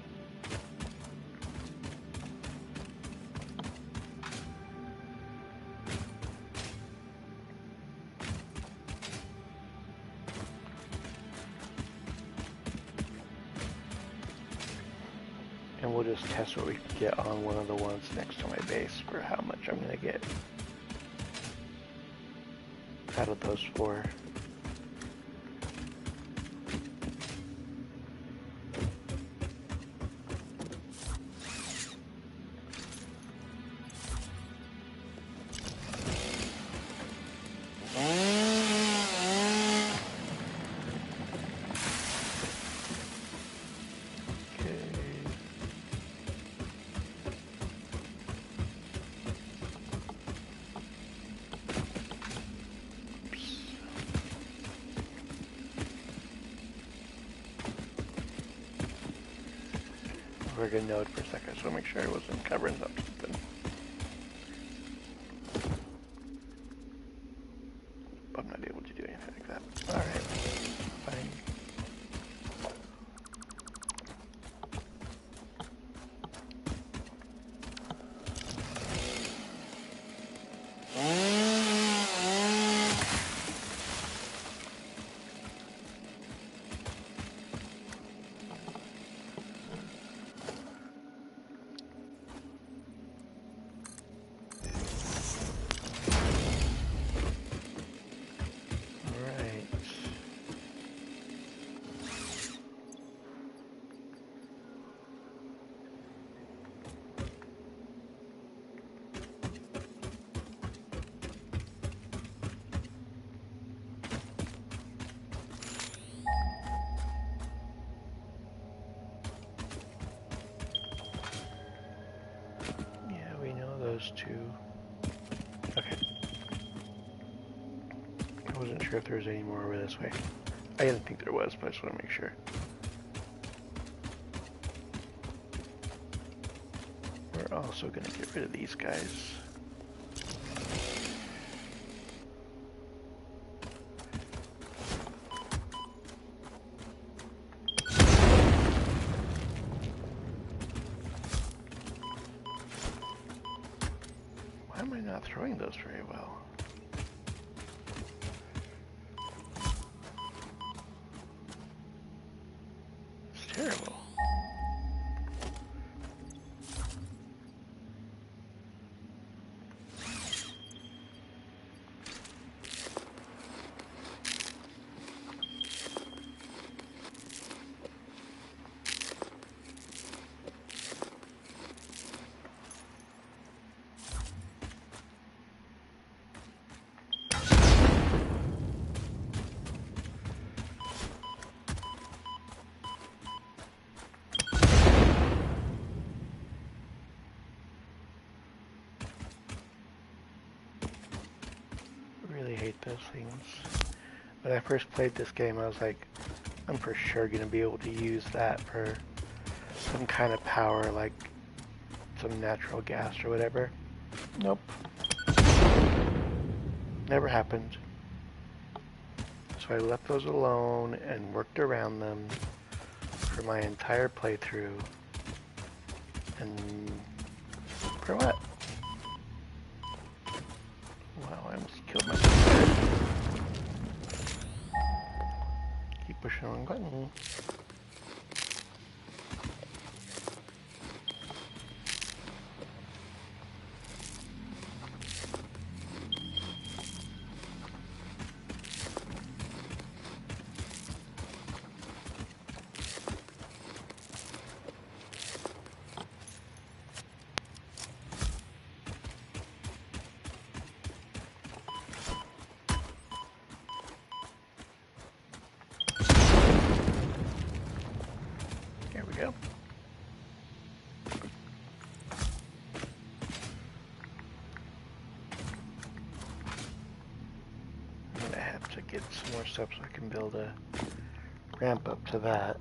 And we'll just test what we can get on one of the ones next to my base for how much I'm gonna get. out of those 4. We're gonna node for a second, so make sure I wasn't covering up something. I'm not able to do anything like that. Alright, fine. Those 2. Okay. I wasn't sure if there was any more over this way. I didn't think there was, but I just want to make sure. We're also going to get rid of these guys. Why am I not throwing those very well? It's terrible. Hate those things. When I first played this game, I was like, I'm for sure going to be able to use that for some kind of power, like some natural gas or whatever. Nope. Never happened. So I left those alone and worked around them for my entire playthrough. And for what? Wow, I almost killed myself. Keep pushing the wrong button. Go. I'm gonna have to get some more stuff so I can build a ramp up to that.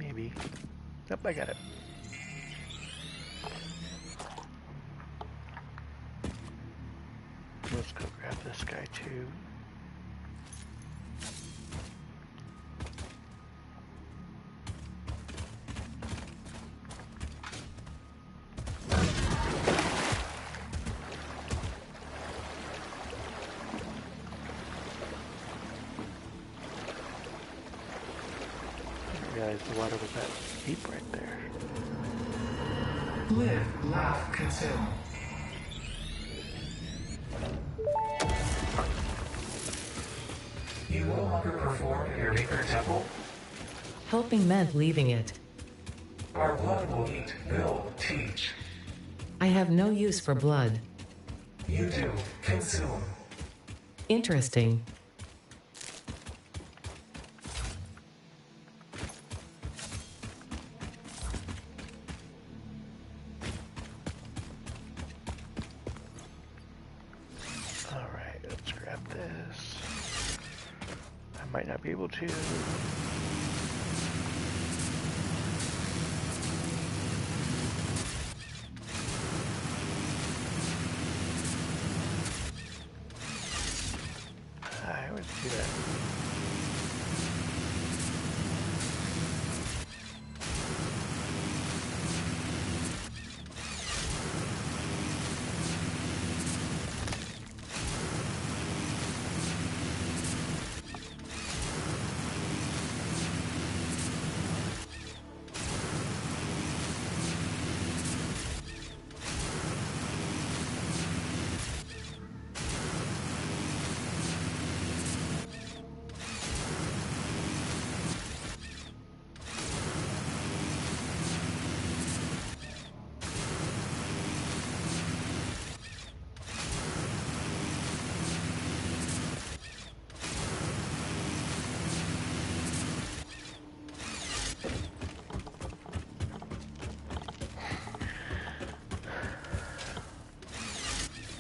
Maybe. Yep, I got it. Let's go grab this guy too. The water was that deep right there.
Live, laugh, consume.
Helping meant leaving it.
Our blood will eat, build, teach.
I have no use for blood.
You do, consume.
Interesting.
Alright, let's grab this. I might not be able to. I always do that.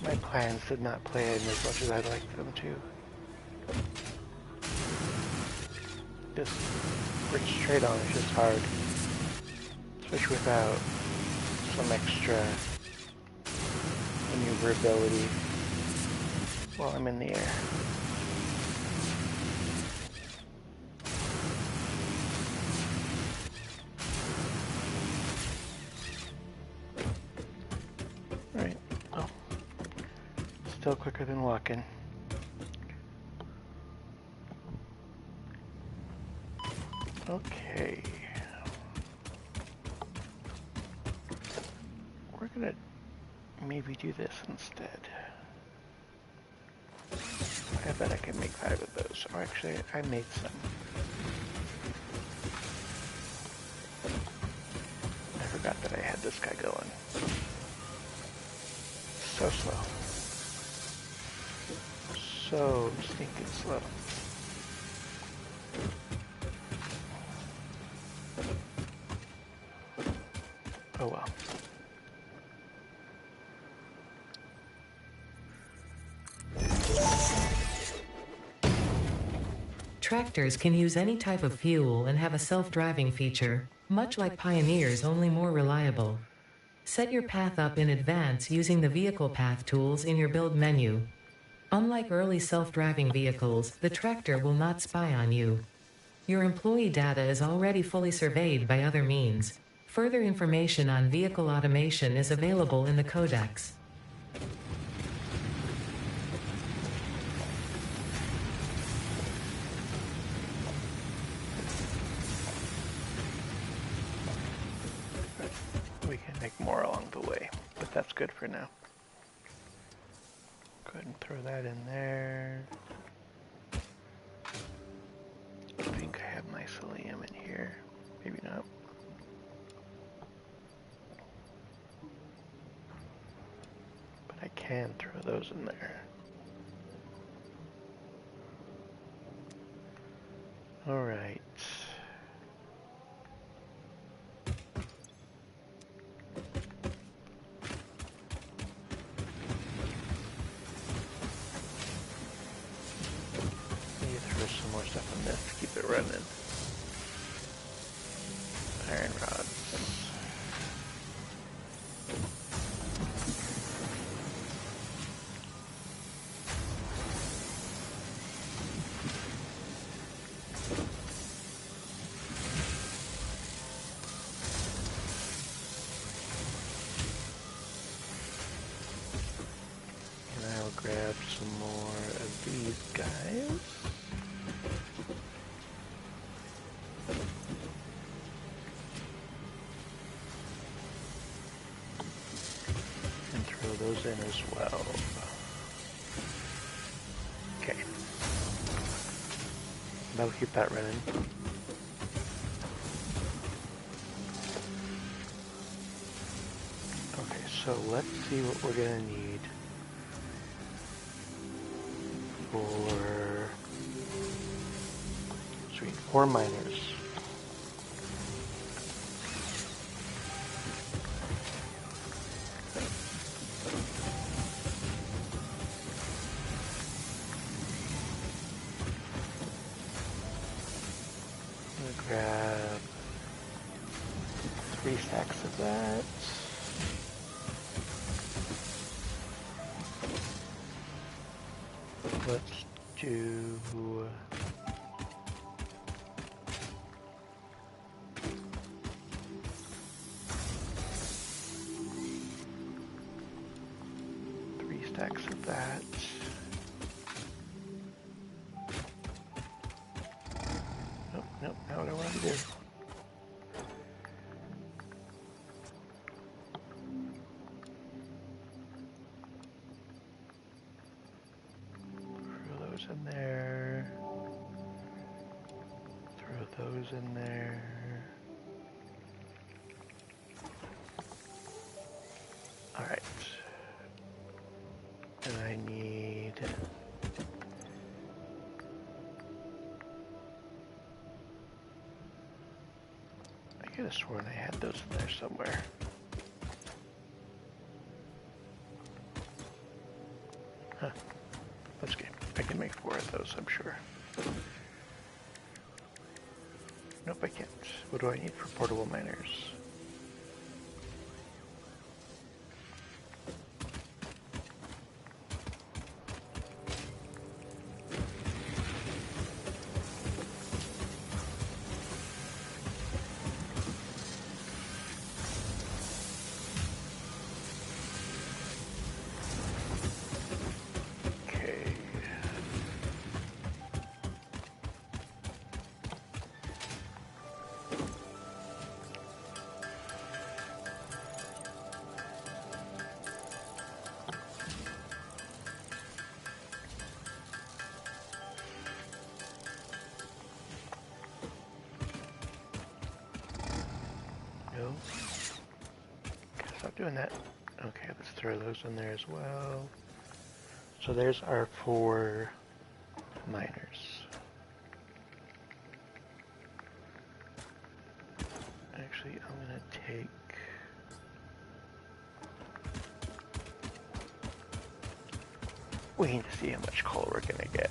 My plans did not play in as much as I'd like them to. This rich trade-on is just hard, especially without some extra maneuverability while I'm in the air. Right. Oh. Still quicker than walking. Okay. We're gonna maybe do this instead. I bet I can make 5 of those. Or actually, I made some. I forgot that I had this guy going. So slow. So stinking slow. Oh well.
Tractors can use any type of fuel and have a self-driving feature, much like Pioneers, only more reliable. Set your path up in advance using the Vehicle Path tools in your build menu. Unlike early self-driving vehicles, the tractor will not spy on you. Your employee data is already fully surveyed by other means. Further information on vehicle automation is available in the Codex.
We can make more along the way, but that's good for now. Go ahead and throw that in there. I think I have my selenium in here. Maybe not. But I can throw those in there. All right. Some more stuff on this to keep it running. Iron rods. And I'll grab some more of these guys. Those in as well. Okay. That'll keep that running. So let's see what we're gonna need for sweet 4 miners. Grab 3 stacks of that. Let's do 3 stacks of that. Nope, not what I wanted to do. Throw those in there. Throw those in there. Alright. And I need... I could have sworn I had those in there somewhere. Huh. That's good. I can make 4 of those, I'm sure. Nope, I can't. What do I need for portable miners? No. Okay, stop doing that. Okay, let's throw those in there as well. So there's our 4 miners. Actually, I'm gonna take... We need to see how much coal we're gonna get.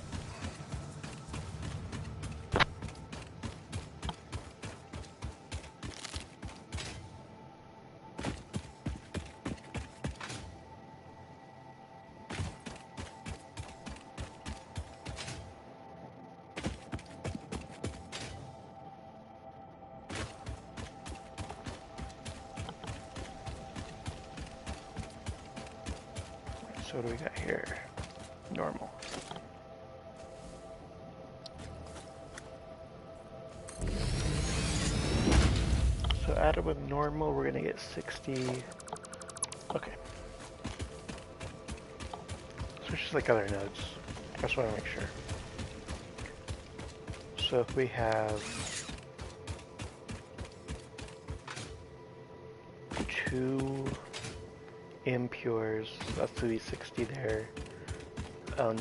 So what do we got here? Normal. So out of a normal, we're gonna get 60. Okay. So it's just like other nodes. I just want to make sure. So if we have 2 impures, that's to be 60 there.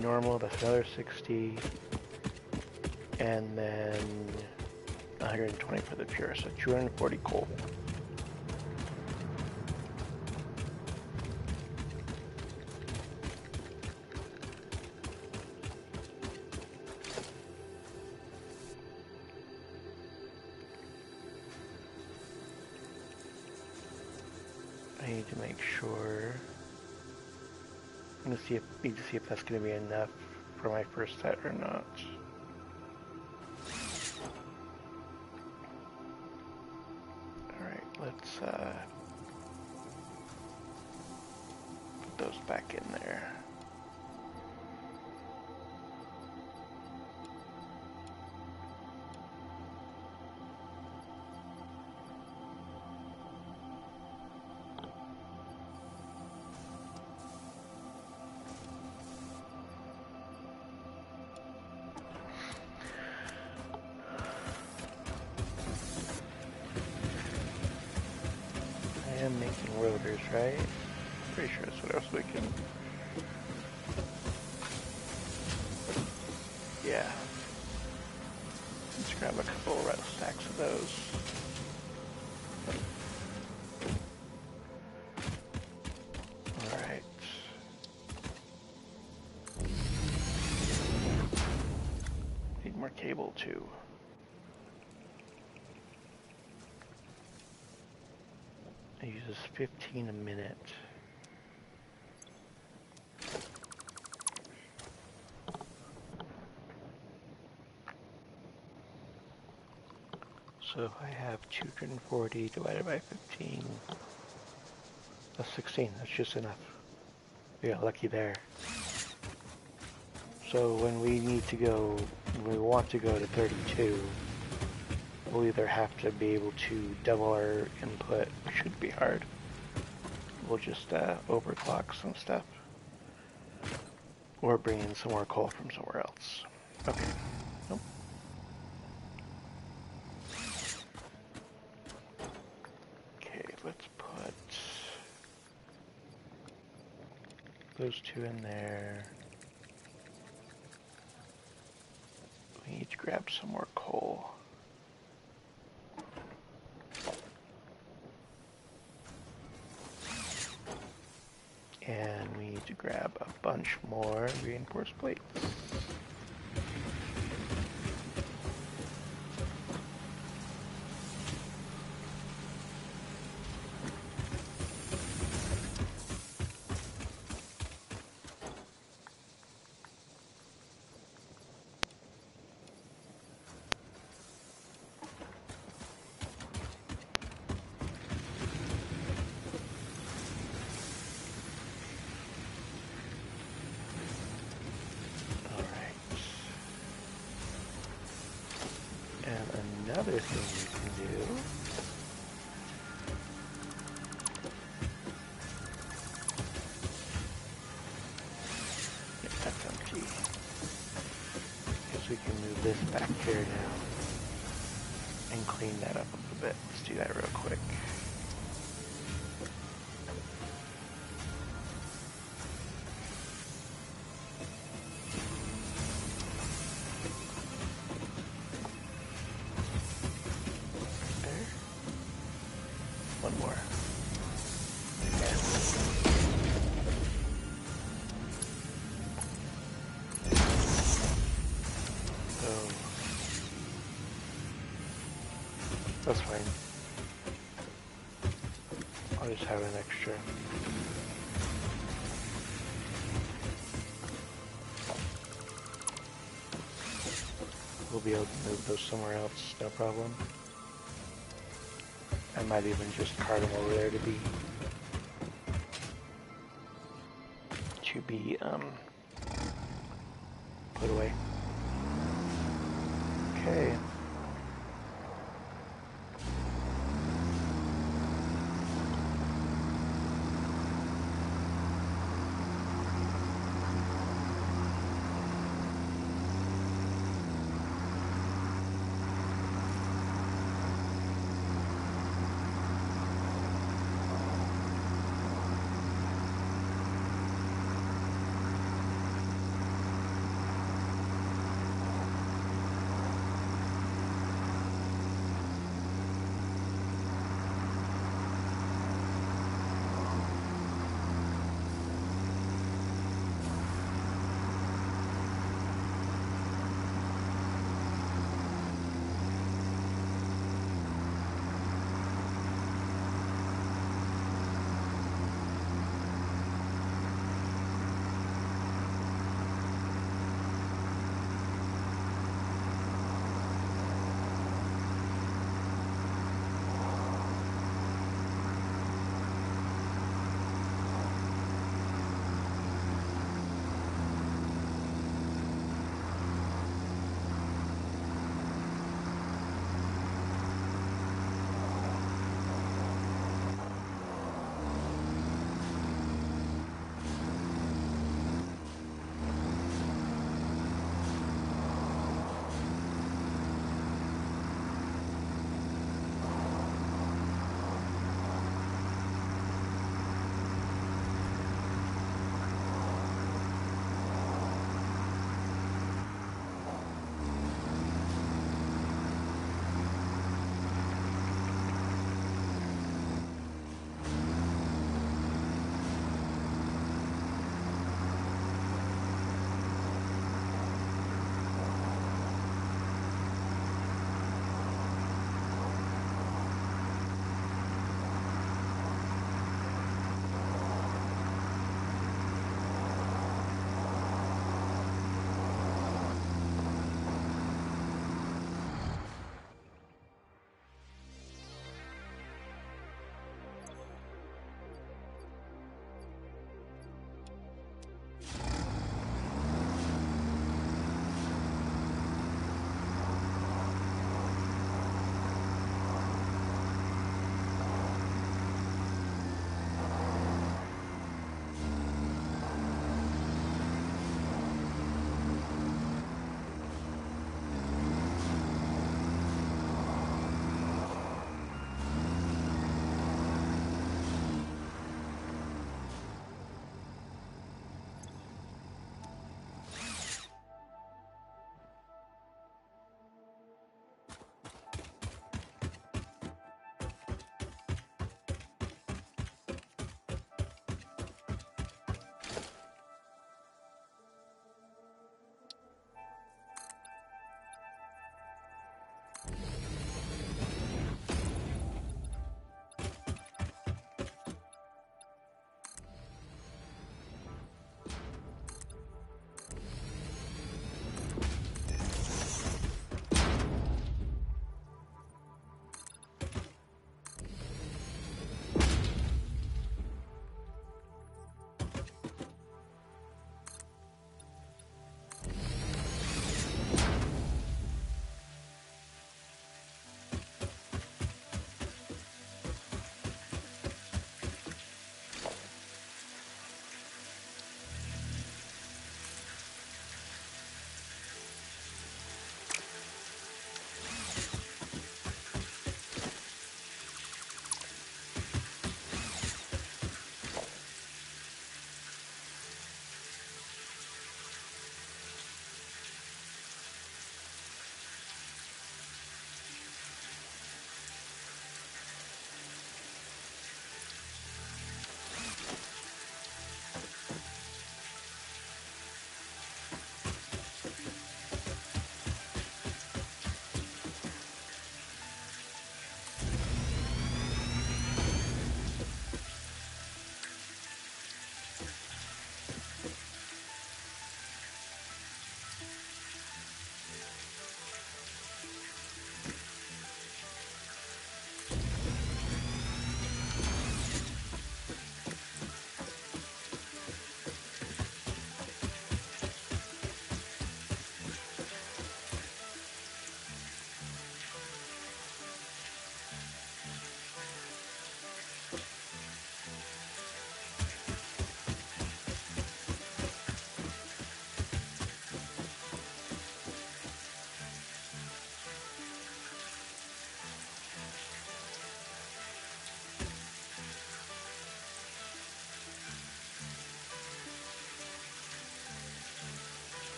Normal, that's another 60. And then 120 for the pure, so 240 coal. I need to make sure. I'm gonna need to see if that's gonna be enough for my first set or not. Alright, let's put those back in there. I am making rotors, right? Pretty sure that's what I was thinking. Yeah. Let's grab a couple of stacks of those. Alright. Need more cable too. It uses 15 a minute. So if I have 240 divided by 15, that's 16. That's just enough. We got lucky there. So when we need to go, when we want to go to 32, we'll either have to be able to double our input, which should be hard. We'll just overclock some stuff. Or bring in some more coal from somewhere else. Okay. Nope. Okay, let's put those two in there. We need to grab some more coal. And we need to grab a bunch more reinforced plates. Another thing we can do that's empty. Guess we can move this back here now and clean that up a little bit. Let's do that real quick. One more. Okay. So that's fine. I'll just have an extra. We'll be able to move those somewhere else, no problem. I might even just cart them over there to be put away. Okay.